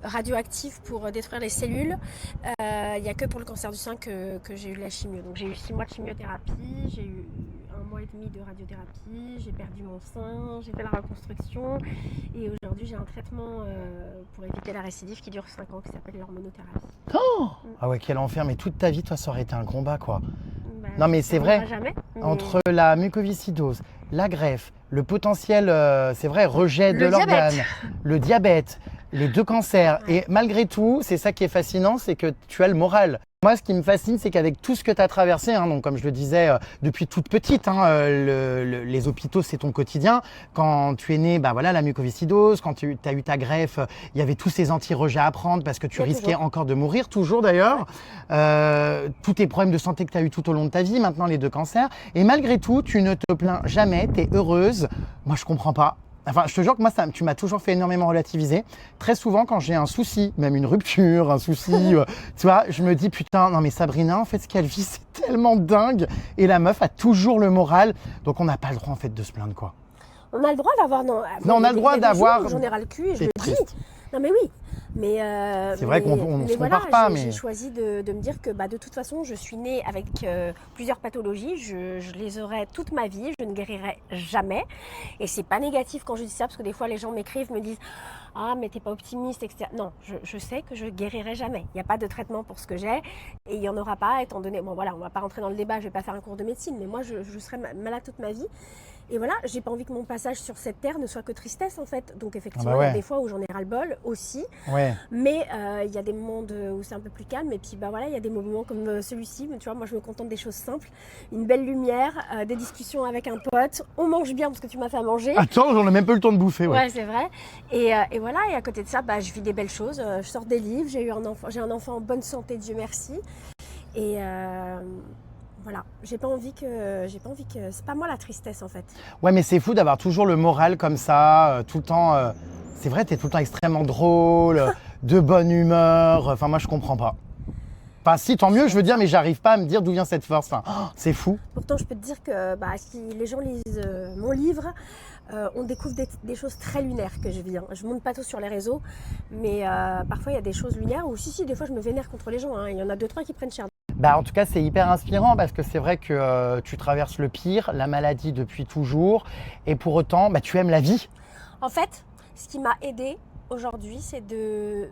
radioactive pour détruire les cellules. Il n'y a que pour le cancer du sein que j'ai eu la chimio. Donc j'ai eu 6 mois de chimiothérapie, j'ai eu 1 mois et demi de radiothérapie, j'ai perdu mon sein, j'ai fait la reconstruction et aujourd'hui j'ai un traitement pour éviter la récidive qui dure 5 ans qui s'appelle l'hormonothérapie. Oh ah ouais, quel enfer, mais toute ta vie, toi, ça aurait été un combat quoi. Non mais c'est vrai, jamais, entre la mucoviscidose, la greffe, le potentiel, c'est vrai, rejet de l'organe, le diabète, Les 2 cancers. Ouais. Et malgré tout, c'est ça qui est fascinant, c'est que tu as le moral. Moi, ce qui me fascine, c'est qu'avec tout ce que tu as traversé, hein, donc comme je le disais depuis toute petite, hein, les hôpitaux, c'est ton quotidien. Quand tu es né, bah voilà, la mucoviscidose, quand tu as eu ta greffe, il y avait tous ces anti-rejets à prendre parce que tu risquais toujours. encore de mourir, toujours d'ailleurs. Tous tes problèmes de santé que tu as eu tout au long de ta vie, maintenant les 2 cancers. Et malgré tout, tu ne te plains jamais, tu es heureuse. Moi, je comprends pas. Enfin, je te jure que moi, tu m'as toujours fait énormément relativiser. Très souvent, quand j'ai un souci, même une rupture, un souci, tu vois, je me dis, putain, non mais Sabrina, en fait, ce qu'elle vit, c'est tellement dingue. Et la meuf a toujours le moral. Donc, on n'a pas le droit, en fait, de se plaindre, quoi. On a le droit d'avoir... Non, on a le droit d'avoir... J'en ai ras le cul et je C'est le triste. dis. Non, mais oui. Mais c'est vrai qu'on ne se compare pas, mais... J'ai choisi de me dire que de toute façon, je suis née avec plusieurs pathologies. Je les aurai toute ma vie. Je ne guérirai jamais. Et c'est pas négatif quand je dis ça, parce que des fois, les gens m'écrivent, me disent « Ah, mais t'es pas optimiste, etc. » Non, je sais que je guérirai jamais. Il n'y a pas de traitement pour ce que j'ai. Et il n'y en aura pas, étant donné... Bon, voilà, on va pas rentrer dans le débat. Je vais pas faire un cours de médecine. Mais moi, je serai malade toute ma vie. Et voilà, j'ai pas envie que mon passage sur cette terre ne soit que tristesse en fait. Donc effectivement, il y a des fois où j'en ai ras-le-bol aussi. Ouais. Mais il y a des moments où c'est un peu plus calme. Et puis voilà, il y a des moments comme celui-ci. Mais tu vois, moi je me contente des choses simples. Une belle lumière, des discussions avec un pote. On mange bien parce que tu m'as fait à manger. Attends, j'en ai même pas eu le temps de bouffer. Ouais, c'est vrai. Et voilà, et à côté de ça, je vis des belles choses. Je sors des livres, j'ai un enfant en bonne santé, Dieu merci. Et... voilà, j'ai pas envie que c'est pas moi la tristesse en fait. Ouais, mais c'est fou d'avoir toujours le moral comme ça, tout le temps. C'est vrai, t'es tout le temps extrêmement drôle, de bonne humeur. Enfin, moi, je comprends pas. Enfin, si, tant mieux, je veux dire, mais j'arrive pas à me dire d'où vient cette force. Enfin, c'est fou. Pourtant, je peux te dire que si les gens lisent mon livre, on découvre des choses très lunaires que je vis. Hein. Je monte pas tout sur les réseaux, mais parfois il y a des choses lunaires où si, des fois je me vénère contre les gens. Hein. Il y en a 2-3 qui prennent cher. En tout cas, c'est hyper inspirant parce que c'est vrai que tu traverses le pire, la maladie depuis toujours, et pour autant, tu aimes la vie. En fait, ce qui m'a aidée aujourd'hui, c'est de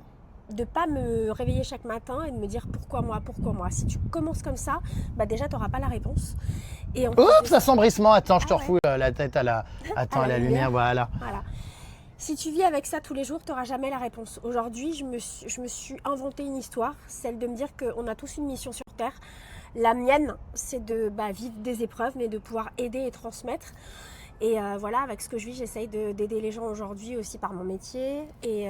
ne pas me réveiller chaque matin et de me dire pourquoi moi. Si tu commences comme ça, déjà tu n'auras pas la réponse. Et Oups, assombrissement, attends, je te refous la tête à la lumière, voilà. Si tu vis avec ça tous les jours, tu n'auras jamais la réponse. Aujourd'hui, je me suis inventé une histoire, celle de me dire qu'on a tous une mission sur Terre. La mienne, c'est de vivre des épreuves, mais de pouvoir aider et transmettre. Et voilà, avec ce que je vis, j'essaye d'aider les gens aujourd'hui aussi par mon métier. Et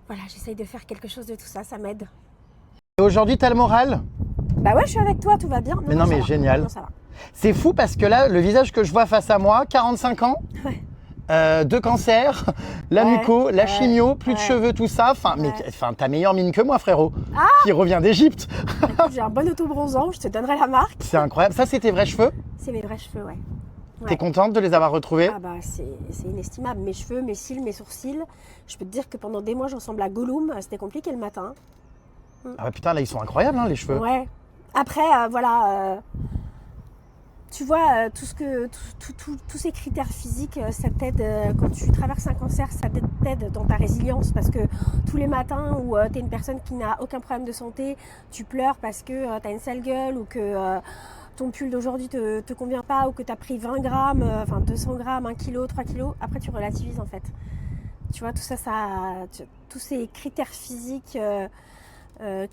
voilà, j'essaye de faire quelque chose de tout ça, ça m'aide. Et aujourd'hui, tu as le moral ? Ouais, je suis avec toi, tout va bien. Non, mais génial. Non, ça va. C'est fou parce que là, le visage que je vois face à moi, 45 ans. Ouais. 2 cancers, la muco, la chimio, plus de cheveux, tout ça. T'as meilleure mine que moi, frérot, qui revient d'Égypte. J'ai un bon auto-bronzant, je te donnerai la marque. C'est incroyable. Ça, c'est tes vrais cheveux ? C'est mes vrais cheveux, ouais. T'es contente de les avoir retrouvés ? C'est inestimable. Mes cheveux, mes cils, mes sourcils. Je peux te dire que pendant des mois, je ressemble à Gollum. C'était compliqué le matin. Ah putain, là, ils sont incroyables, hein, les cheveux. Ouais. Après, tu vois, tous ces critères physiques, ça t'aide quand tu traverses un cancer, ça t'aide dans ta résilience parce que tous les matins où tu es une personne qui n'a aucun problème de santé, tu pleures parce que tu as une sale gueule ou que ton pull d'aujourd'hui te convient pas ou que tu as pris 20 grammes, 200 grammes, 1 kilo, 3 kilos, après tu relativises en fait. Tu vois, tout ça, tous ces critères physiques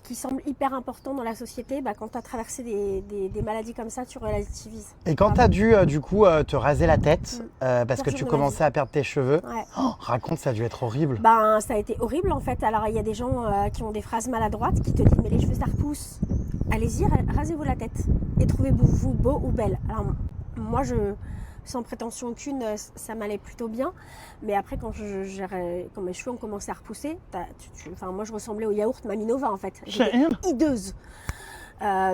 qui semblent hyper importants dans la société, quand tu as traversé des maladies comme ça, tu relativises. Et quand tu as dû du coup te raser la tête parce que tu commençais à perdre tes cheveux, raconte, ça a dû être horrible. Ça a été horrible en fait. Alors il y a des gens qui ont des phrases maladroites qui te disent mais les cheveux ça repousse. Allez-y, rasez-vous la tête et trouvez-vous beau ou belle. Alors moi sans prétention aucune, ça m'allait plutôt bien. Mais après, quand mes cheveux ont commencé à repousser, moi je ressemblais au yaourt Maminova en fait. J'étais hideuse.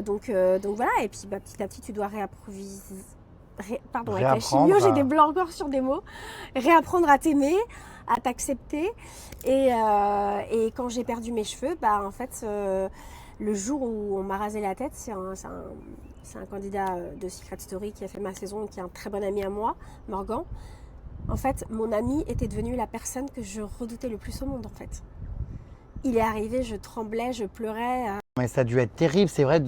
Donc voilà, et puis petit à petit, tu dois avec la chimio, j'ai des blancs encore sur des mots. Réapprendre à t'aimer, à t'accepter. Et quand j'ai perdu mes cheveux, en fait, le jour où on m'a rasé la tête, c'est un candidat de Secret Story qui a fait ma saison, qui est un très bon ami à moi, Morgan. En fait, mon ami était devenu la personne que je redoutais le plus au monde, en fait. Il est arrivé, je tremblais, je pleurais. Mais ça a dû être terrible, c'est vrai,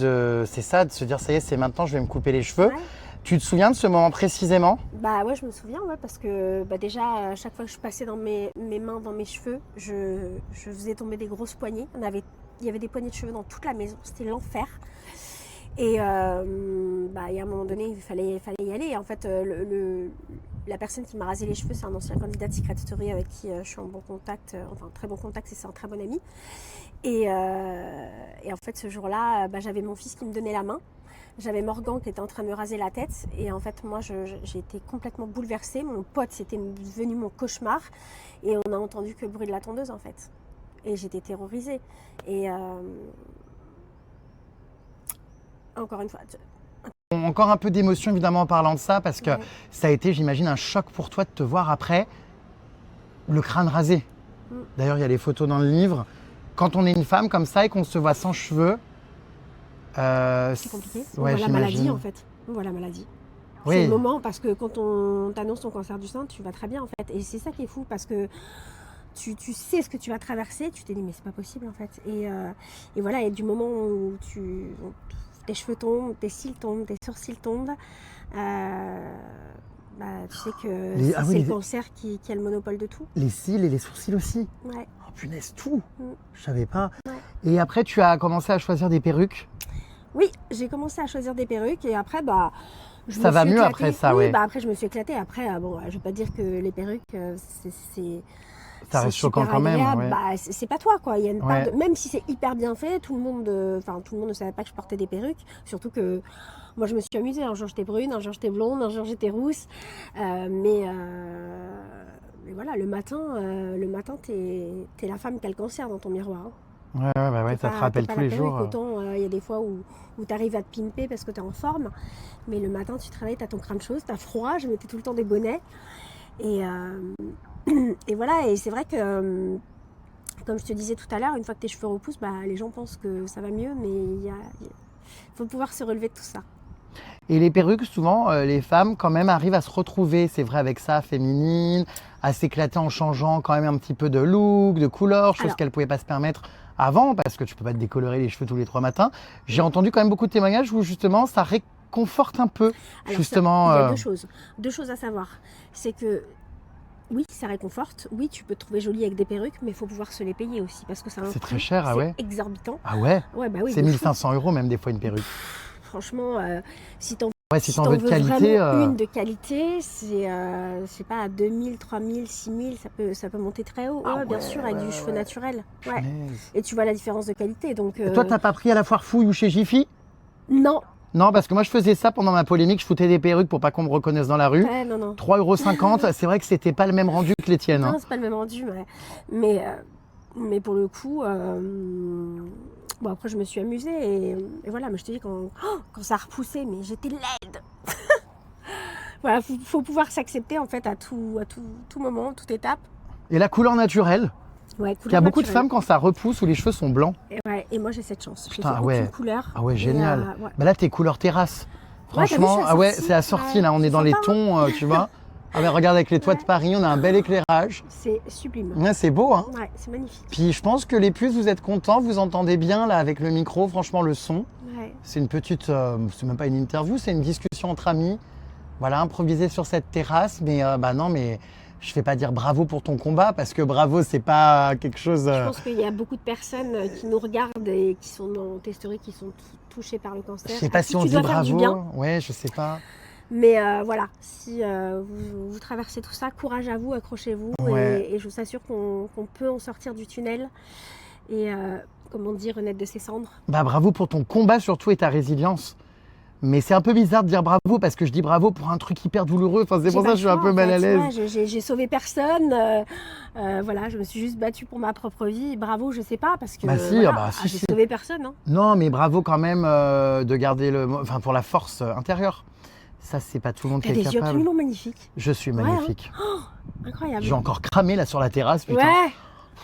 c'est ça, de se dire, ça y est, c'est maintenant, je vais me couper les cheveux. Ouais. Tu te souviens de ce moment précisément? Bah ouais, je me souviens, ouais, parce que déjà, à chaque fois que je passais dans mes mains dans mes cheveux, je faisais tomber des grosses poignées. Il y avait des poignées de cheveux dans toute la maison, c'était l'enfer. Et il y a un moment donné, il fallait y aller. Et en fait, la personne qui m'a rasé les cheveux, c'est un ancien candidat de Secret Story avec qui je suis en bon contact, enfin très bon contact, c'est un très bon ami. Et en fait, ce jour-là, j'avais mon fils qui me donnait la main. J'avais Morgan qui était en train de me raser la tête. Et en fait, moi, j'ai été complètement bouleversée. Mon pote, c'était devenu mon cauchemar. Et on a entendu que le bruit de la tondeuse, en fait. Et j'étais terrorisée. Et encore une fois... Encore un peu d'émotion évidemment en parlant de ça, parce que Ouais. ça a été, j'imagine, un choc pour toi de te voir après le crâne rasé. D'ailleurs, il y a les photos dans le livre. Quand on est une femme comme ça et qu'on se voit sans cheveux, C'est compliqué. On voit la maladie, en fait. On voit la maladie. Oui. C'est le moment, parce que quand on t'annonce ton cancer du sein, tu vas très bien, en fait. Et c'est ça qui est fou, parce que tu sais ce que tu vas traverser, tu t'es dit, mais c'est pas possible, en fait. Et voilà, et du moment où tes cheveux tombent, tes cils tombent, tes sourcils tombent, tu sais que c'est le cancer qui a le monopole de tout. Les cils et les sourcils aussi. Ouais. Oh punaise, tout. Mm. Je savais pas. Ouais. Et après, tu as commencé à choisir des perruques. Oui, j'ai commencé à choisir des perruques et après, je Ça me va suis mieux éclatée. après ça, Oui, ouais. après, je me suis éclatée. Après, je vais pas dire que les perruques, Ça reste choquant super quand même. agréable. Ouais. C'est pas toi, quoi. Il y a une part Ouais. même si c'est hyper bien fait, tout le monde ne savait pas que je portais des perruques. Surtout que moi, je me suis amusée. Un jour, j'étais brune, un jour, j'étais blonde, un jour, j'étais rousse. Mais voilà, le matin, t'es la femme qui a le cancer dans ton miroir. Hein. Ouais, ça te rappelle tous les jours. Autant il y a des fois où tu arrives à te pimper parce que tu es en forme, mais le matin tu te réveilles, tu as ton crâne chaud, tu as froid, je mettais tout le temps des bonnets. Et voilà, et c'est vrai que, comme je te disais tout à l'heure, une fois que tes cheveux repoussent, les gens pensent que ça va mieux, mais il faut pouvoir se relever de tout ça. Et les perruques, souvent, les femmes, quand même, arrivent à se retrouver, c'est vrai, avec ça, féminine, à s'éclater en changeant quand même un petit peu de look, de couleur, chose qu'elles ne pouvaient pas se permettre avant, parce que tu ne peux pas te décolorer les cheveux tous les 3 matins. J'ai entendu quand même beaucoup de témoignages où, justement, ça réconforte un peu, Alors, justement. Il y a deux choses à savoir. C'est que, oui, ça réconforte. Oui, tu peux te trouver jolie avec des perruques, mais il faut pouvoir se les payer aussi, parce que ça a un C'est coût, très cher, ah ouais. c'est exorbitant. Ah ouais, Ouais, oui, c'est de fou. 1500 € même des fois une perruque. Franchement, si t'en Ouais, si t'en veux de qualité. vraiment une de qualité, c'est, je sais pas, à 2000, 3000, 6000, ça peut monter très haut. Ah Bien ouais, sûr, avec du cheveu naturel. Ouais. Punaise. Et tu vois la différence de qualité. Donc, Et toi, t'as pas pris à la foire fouille ou chez Jiffy? Non. Non, parce que moi, je faisais ça pendant ma polémique. Je foutais des perruques pour pas qu'on me reconnaisse dans la rue. Ouais, non. 3,50 €. C'est vrai que c'était pas le même rendu que les tiennes. Non, Hein. c'est pas le même rendu. Mais pour le coup, après, je me suis amusée. Et voilà, mais je te dis, quand ça a repoussé, mais j'étais laide. Voilà, faut pouvoir s'accepter, en fait, à tout moment, toute étape. Et la couleur naturelle. Ouais, Il y a beaucoup de femmes quand ça repousse où les cheveux sont blancs. Et moi j'ai cette chance. Putain, j'ai aucune couleur. Ah ouais, génial. Ouais. Bah là, t'es couleur terrasse. Ouais, Franchement, t'as vu, c'est assorti là. On est dans les sympa, tons, tu vois. Ah mais regarde avec les toits de Paris, on a un bel éclairage. C'est sublime. Ouais, c'est beau, hein. Ouais, c'est magnifique. Puis je pense que les puces, vous êtes contents, vous entendez bien là avec le micro, franchement le son. Ouais. C'est une petite, c'est même pas une interview, c'est une discussion entre amis. Voilà, improvisée sur cette terrasse, mais non, mais je fais pas dire bravo pour ton combat parce que bravo, c'est pas quelque chose. Je pense qu'il y a beaucoup de personnes qui nous regardent et qui sont dans tes stories, qui sont touchées par le cancer. Je sais pas si on dit bravo. Ouais, je sais pas. Mais voilà, si vous traversez tout ça, courage à vous, accrochez-vous. Ouais. Et je vous assure qu'on peut en sortir du tunnel. Et comment dire, renaître de ses cendres. Bah bravo pour ton combat surtout et ta résilience. Mais c'est un peu bizarre de dire bravo parce que je dis bravo pour un truc hyper douloureux. Enfin, c'est pour ça que je suis un peu mal à l'aise. J'ai sauvé personne. Voilà, je me suis juste battue pour ma propre vie. Bravo, je sais pas parce que j'ai sauvé personne. Hein. Non, mais bravo quand même de garder pour la force intérieure. Ça, c'est pas tout le monde qui est capable. T'as des yeux absolument magnifiques. Je suis magnifique. Ouais, hein. Incroyable. J'ai encore cramé là sur la terrasse, putain. Ouais.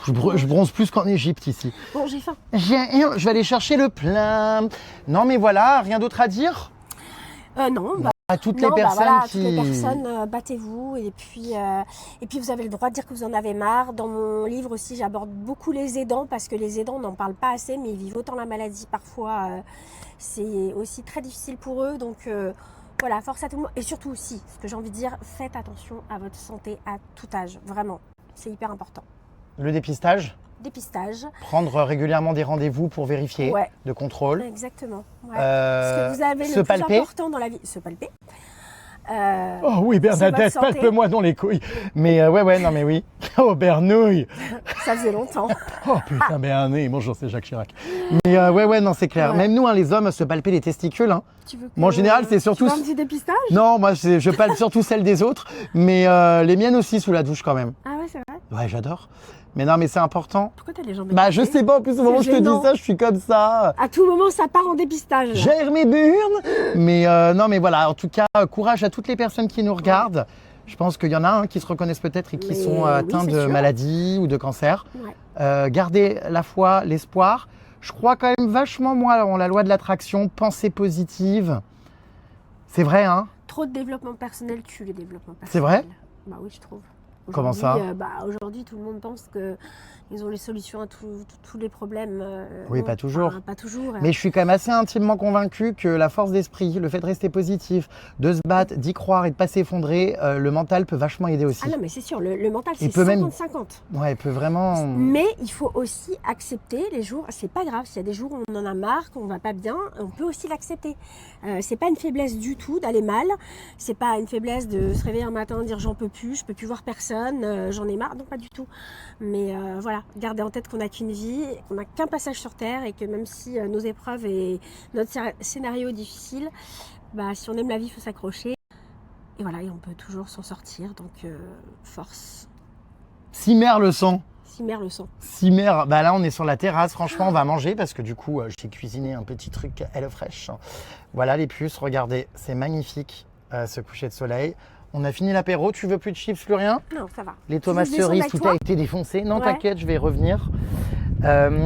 Je bronze plus qu'en Égypte ici. Bon, j'ai faim. Je vais aller chercher le plein. Non, mais voilà, rien d'autre à dire? Non, à toutes les personnes toutes les personnes, battez-vous et puis vous avez le droit de dire que vous en avez marre. Dans mon livre aussi, j'aborde beaucoup les aidants parce que les aidants, on n'en parle pas assez, mais ils vivent autant la maladie parfois. C'est aussi très difficile pour eux, donc Voilà, force à tout le monde. Et surtout aussi, ce que j'ai envie de dire, faites attention à votre santé à tout âge. Vraiment, c'est hyper important. Le dépistage, Dépistage. prendre régulièrement des rendez-vous pour vérifier, Ouais. de contrôle. Exactement. Ouais. Ce que vous avez se le plus palper. important dans la vie, se palper. Oh oui, Bernadette, sur votre santé. palpe-moi dans les couilles. Mais ouais, non mais oui. Oh, Bernouille. Ça faisait longtemps. Oh putain, Berné. Bonjour, c'est Jacques Chirac. Mais ouais, non, c'est clair. Ouais. Même nous, les hommes, se palper les testicules. Tu veux que- Moi, en général, c'est surtout... Tu veux un petit dépistage? Non, moi, je palpe surtout celles des autres. Mais les miennes aussi sous la douche quand même. Ah ouais, c'est vrai. Ouais, j'adore. Mais non, mais c'est important. Pourquoi t'as les jambes Bah, je écartées? sais pas. En plus, au moment où je te dis gênant. ça, je suis comme ça. À tout moment, ça part en dépistage. Gère mes burnes. Mais non, mais voilà. En tout cas, courage à toutes les personnes qui nous regardent. Je pense qu'il y en a qui se reconnaissent peut-être et qui Mais sont oui, atteints c'est de sûr. maladies ou de cancer. Ouais. Gardez la foi, l'espoir. Je crois quand même vachement, moi, en la loi de l'attraction, pensée positive. C'est vrai, hein? Trop de développement personnel tue le développement personnel. C'est vrai? Bah oui, je trouve. Comment ça? Aujourd'hui, tout le monde pense qu'ils ont les solutions à tous les problèmes. Oui, Non, pas toujours. enfin, pas toujours. Mais je suis quand même assez intimement convaincu que la force d'esprit, le fait de rester positif, de se battre, d'y croire et de pas s'effondrer, le mental peut vachement aider aussi. Ah non, mais c'est sûr, le mental, Il c'est peut même- 50-50. Ouais, il peut vraiment... Mais il faut aussi accepter les jours. C'est pas grave, s'il y a des jours où on en a marre, qu'on va pas bien, on peut aussi l'accepter. C'est pas une faiblesse du tout d'aller mal. C'est pas une faiblesse de se réveiller un matin et dire j'en peux plus, je peux plus voir personne, j'en ai marre. Non, pas du tout. Mais voilà, gardez en tête qu'on n'a qu'une vie, qu'on n'a qu'un passage sur Terre et que même si nos épreuves et notre scénario est difficile, bah, si on aime la vie, il faut s'accrocher. Et voilà, et on peut toujours s'en sortir. Donc, force. Cimer le sang. Cimer le sang. Cimer, bah là on est sur la terrasse, franchement on va manger parce que du coup j'ai cuisiné un petit truc HelloFresh. Voilà les puces, regardez, c'est magnifique ce coucher de soleil. On a fini l'apéro, tu veux plus de chips, plus rien? Non, ça va. Les tomates Tu veux que je descende cerises, avec tout toi a été défoncé. Non Ouais. t'inquiète, je vais revenir.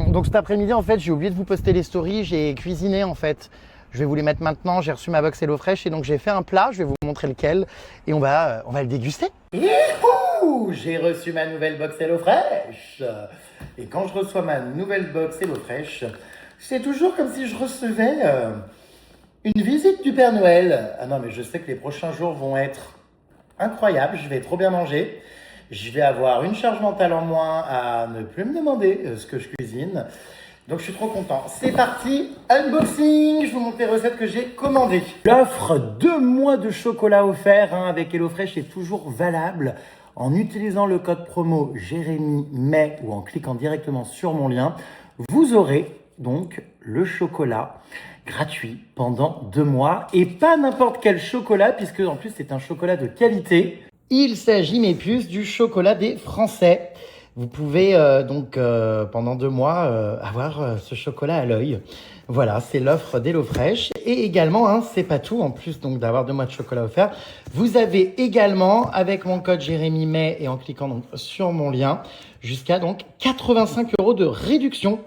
Donc cet après-midi en fait j'ai oublié de vous poster les stories, j'ai cuisiné en fait. Je vais vous les mettre maintenant, j'ai reçu ma box HelloFresh et donc j'ai fait un plat, je vais vous montrer lequel et on va le déguster. Youhou! J'ai reçu ma nouvelle box HelloFresh. Et quand je reçois ma nouvelle box HelloFresh, c'est toujours comme si je recevais une visite du Père Noël. Ah non mais je sais que les prochains jours vont être incroyables, je vais trop bien manger. Je vais avoir une charge mentale en moins à ne plus me demander ce que je cuisine. Donc je suis trop content. C'est parti, unboxing. Je vous montre les recettes que j'ai commandées. L'offre 2 mois de chocolat offert avec HelloFresh est toujours valable. En utilisant le code promo Jérémy May ou en cliquant directement sur mon lien, vous aurez donc le chocolat gratuit pendant 2 mois. Et pas n'importe quel chocolat, puisque en plus c'est un chocolat de qualité. Il s'agit, mes puces, du chocolat des Français. Vous pouvez pendant 2 mois avoir ce chocolat à l'œil. Voilà, c'est l'offre d'HelloFresh. Et également, c'est pas tout, en plus donc d'avoir 2 mois de chocolat offert, vous avez également, avec mon code Jérémy May et en cliquant donc sur mon lien, jusqu'à donc 85 € de réduction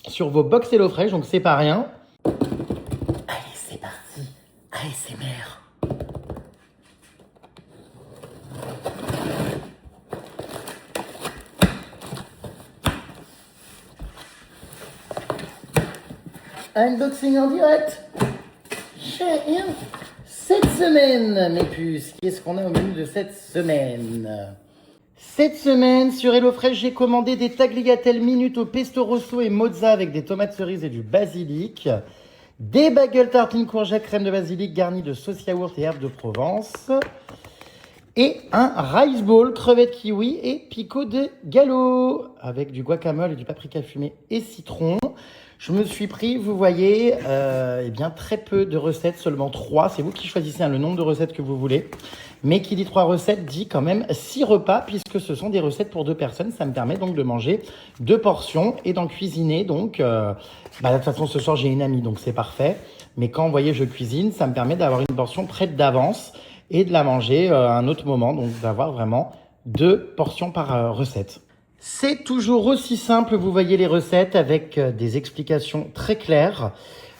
sur vos box HelloFresh, donc c'est pas rien. Allez, c'est parti, ASMR. Unboxing en direct. Cette semaine, mes puces, qu'est-ce qu'on a au menu de cette semaine? Cette semaine, sur HelloFresh, j'ai commandé des tagliatelles minutes au pesto rosso et mozza avec des tomates cerises et du basilic. Des bagels tartines courgettes crème de basilic garnies de sauce yaourt et herbes de Provence. Et un rice ball, crevettes kiwi et pico de gallo avec du guacamole et du paprika fumé et citron. Je me suis pris, vous voyez, très peu de recettes, seulement 3. C'est vous qui choisissez le nombre de recettes que vous voulez. Mais qui dit 3 recettes dit quand même 6 repas puisque ce sont des recettes pour 2 personnes. Ça me permet donc de manger 2 portions et d'en cuisiner. Donc, de toute façon, ce soir, j'ai une amie, donc c'est parfait. Mais quand, vous voyez, je cuisine, ça me permet d'avoir une portion prête d'avance et de la manger à un autre moment. Donc, d'avoir vraiment 2 portions par recette. C'est toujours aussi simple, vous voyez les recettes avec des explications très claires.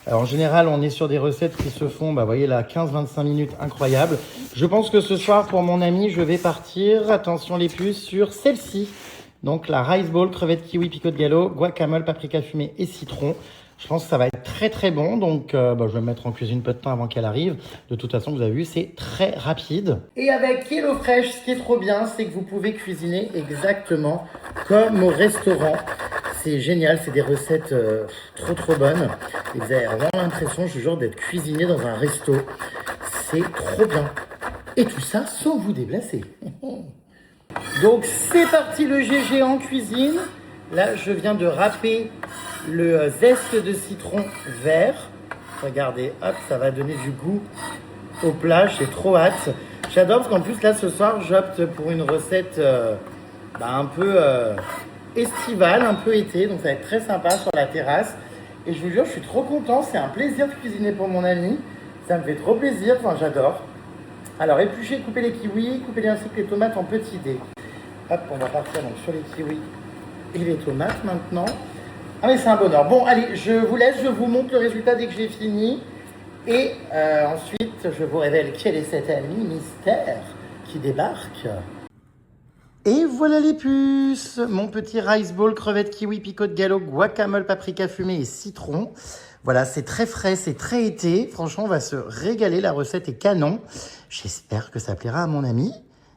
Alors, en général, on est sur des recettes qui se font, vous voyez là, 15-25 minutes, incroyable. Je pense que ce soir, pour mon ami, je vais partir, attention les puces, sur celle-ci. Donc la rice ball, crevettes kiwi, pico de gallo, guacamole, paprika fumé et citron. Je pense que ça va être très très bon, donc je vais me mettre en cuisine peu de temps avant qu'elle arrive. De toute façon, vous avez vu, c'est très rapide. Et avec HelloFresh, ce qui est trop bien, c'est que vous pouvez cuisiner exactement comme au restaurant. C'est génial, c'est des recettes trop bonnes. Et vous avez vraiment l'impression, je vous jure, d'être cuisiné dans un resto. C'est trop bien. Et tout ça sans vous déplacer. Donc c'est parti le GG en cuisine. Là, je viens de râper le zeste de citron vert. Regardez, hop, ça va donner du goût au plat. J'ai trop hâte. J'adore parce qu'en plus, là, ce soir, j'opte pour une recette un peu estivale, un peu été. Donc, ça va être très sympa sur la terrasse. Et je vous jure, je suis trop content. C'est un plaisir de cuisiner pour mon ami. Ça me fait trop plaisir. Enfin, j'adore. Alors, éplucher, couper les kiwis, couper ainsi que les tomates en petits dés. Hop, on va partir donc sur les kiwis et les tomates maintenant. Ah mais c'est un bonheur. Bon, allez, je vous laisse, je vous montre le résultat dès que j'ai fini. Et ensuite, je vous révèle quel est cet ami mystère qui débarque. Et voilà les puces. Mon petit rice ball, crevettes, kiwi, picot de galop, guacamole, paprika fumée et citron. Voilà, c'est très frais, c'est très été. Franchement, on va se régaler. La recette est canon. J'espère que ça plaira à mon ami.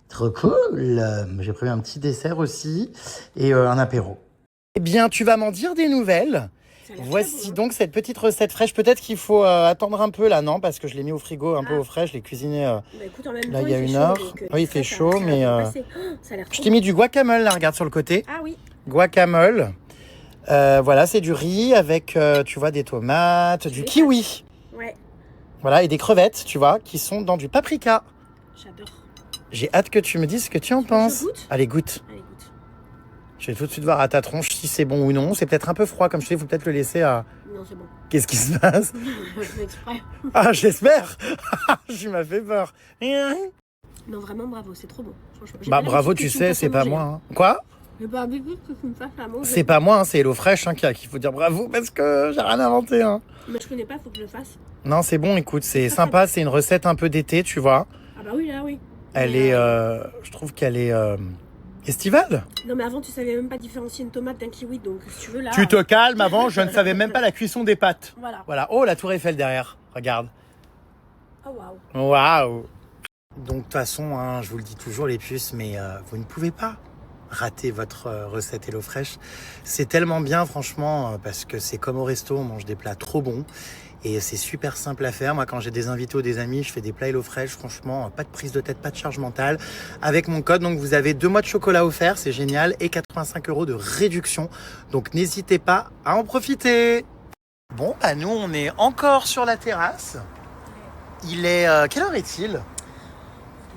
Trop cool. J'ai prévu un petit dessert aussi et un apéro. Eh bien, tu vas m'en dire des nouvelles. Voici donc cette petite recette fraîche. Peut-être qu'il faut attendre un peu là, non? Parce que je l'ai mis au frigo un peu au frais. Je l'ai cuisiné là, il y a 1 heure. Oui, il fait chaud, mais je t'ai mis du guacamole là, regarde sur le côté. Ah oui. Guacamole. Voilà, c'est du riz avec, tu vois, des tomates, du kiwi. Ouais. Voilà, et des crevettes, tu vois, qui sont dans du paprika. J'adore. J'ai hâte que tu me dises ce que tu en penses. Goûte. Allez, goûte. Allez, goûte. Je vais tout de suite voir à ta tronche si c'est bon ou non. C'est peut-être un peu froid, comme je te dis, il faut peut-être le laisser à... Non, c'est bon. Qu'est-ce qui se passe? Je fais exprès. Ah, j'espère. Tu m'as fait peur. Non, vraiment, bravo, c'est trop bon. Bah, bravo, tu sais, c'est pas moi. Hein. Quoi? Le barbecue que tu me fasses à manger. C'est pas moi, hein, c'est HelloFresh hein, qu'il faut dire bravo parce que j'ai rien inventé. Hein. Mais je connais pas, faut que je le fasse. Non, c'est bon, écoute, c'est sympa. C'est une recette un peu d'été, tu vois. Ah bah oui, là, oui. Elle est... je trouve qu'elle est... estivale. Non mais avant tu savais même pas différencier une tomate d'un kiwi, donc si tu veux là... Tu te calmes, avant je ne savais même pas la cuisson des pâtes. Voilà. Oh, la tour Eiffel derrière, regarde. Oh waouh. Waouh. Donc de toute façon, hein, je vous le dis toujours les puces, mais vous ne pouvez pas rater votre recette HelloFresh. C'est tellement bien franchement, parce que c'est comme au resto, on mange des plats trop bons. Et c'est super simple à faire. Moi, quand j'ai des invités ou des amis, je fais des plats HelloFresh. Franchement, pas de prise de tête, pas de charge mentale. Avec mon code, donc vous avez 2 mois de chocolat offerts, c'est génial. Et 85 € de réduction. Donc n'hésitez pas à en profiter. Bon, bah nous, on est encore sur la terrasse. Il est... quelle heure est-il?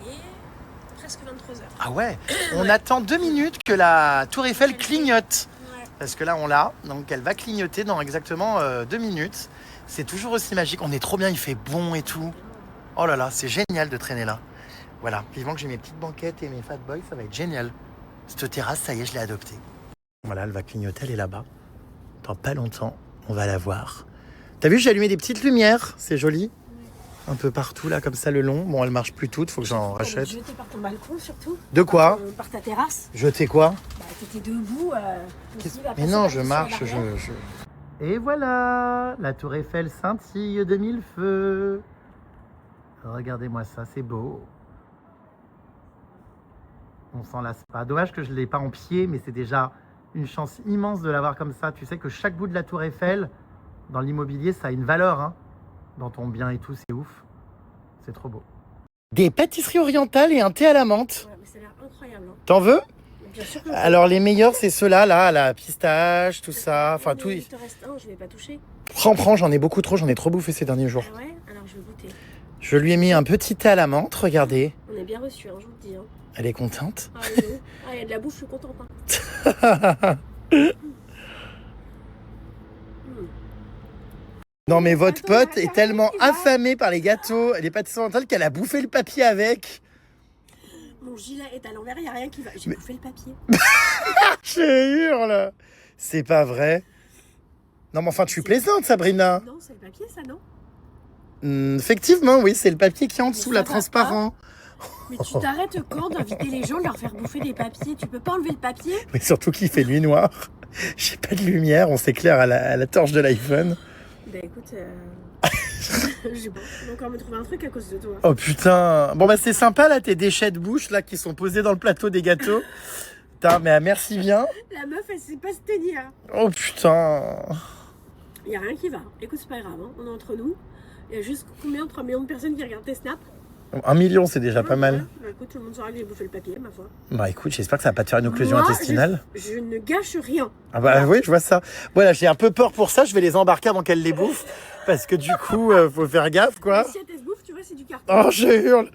Il est presque 23h. Ah ouais. On attend 2 minutes que la tour Eiffel clignote. Ouais. Parce que là, on l'a. Donc elle va clignoter dans exactement 2 minutes. C'est toujours aussi magique. On est trop bien, il fait bon et tout. Oh là là, c'est génial de traîner là. Voilà, vivement que j'ai mes petites banquettes et mes fat boys, ça va être génial. Cette terrasse, ça y est, je l'ai adoptée. Voilà, elle va clignoter, elle est là-bas. Dans pas longtemps, on va la voir. T'as vu, j'ai allumé des petites lumières, c'est joli. Un peu partout là, comme ça, le long. Bon, elles marchent plus toutes, faut que j'en rachète. Jeter par ton balcon surtout. De quoi? Par ta terrasse. Jeter quoi? Bah, t'étais debout. Mais non, je marche, je... Et voilà, la tour Eiffel scintille de 1000 feux. Regardez-moi ça, c'est beau. On s'en lasse pas. Dommage que je ne l'ai pas en pied, mais c'est déjà une chance immense de l'avoir comme ça. Tu sais que chaque bout de la tour Eiffel, dans l'immobilier, ça a une valeur. Hein. Dans ton bien et tout, c'est ouf. C'est trop beau. Des pâtisseries orientales et un thé à la menthe. Ouais, mais ça a l'air incroyable. Hein. T'en veux? Bien sûr que alors les meilleurs c'est ceux-là, là, la pistache, tout ça, enfin tout. Il te reste un, je vais pas toucher. Prends, j'en ai beaucoup trop, j'en ai trop bouffé ces derniers jours. Ah ouais, alors je vais goûter. Je lui ai mis un petit thé à la menthe, regardez. On est bien reçus, hein, je vous le dis. Hein. Elle est contente. Ah, il y a de la bouffe, je suis contente. Hein. Non mais votre pote est tellement affamée par les gâteaux et les pâtisseries orientales qu'elle a bouffé le papier avec. Mon gilet est à l'envers, il n'y a rien qui va. J'ai bouffé le papier. Je hurle. C'est pas vrai. Non mais enfin tu plaisantes Sabrina. Non, c'est le papier ça, non? Effectivement, oui, c'est le papier qui est en dessous, la transparent. Mais tu t'arrêtes quand d'inviter les gens, de leur faire bouffer des papiers? Tu peux pas enlever le papier? Mais surtout qu'il fait nuit noire. J'ai pas de lumière, on s'éclaire à la torche de l'iPhone. Bah écoute, j'ai pas encore me trouver un truc à cause de toi. Oh putain. Bon bah c'est sympa là, tes déchets de bouche là qui sont posés dans le plateau des gâteaux. Putain, mais merci bien. La meuf, elle sait pas se tenir. Oh putain. Y a rien qui va. Écoute, c'est pas grave, hein. On est entre nous. Il y a juste combien 3 millions de personnes qui regardent tes snaps. 1 million, c'est déjà pas mal. Ouais. Bah écoute, tout le monde saura que j'ai bouffé le papier, ma foi. Bah écoute, j'espère que ça va pas te faire une occlusion Moi, intestinale. Je ne gâche rien. Ah bah oui, je vois ça. Voilà, j'ai un peu peur pour ça, je vais les embarquer avant qu'elles les bouffent. Parce que du coup, faut faire gaffe quoi. Si elle te bouffe, tu vois, c'est du carton. Oh, je hurle.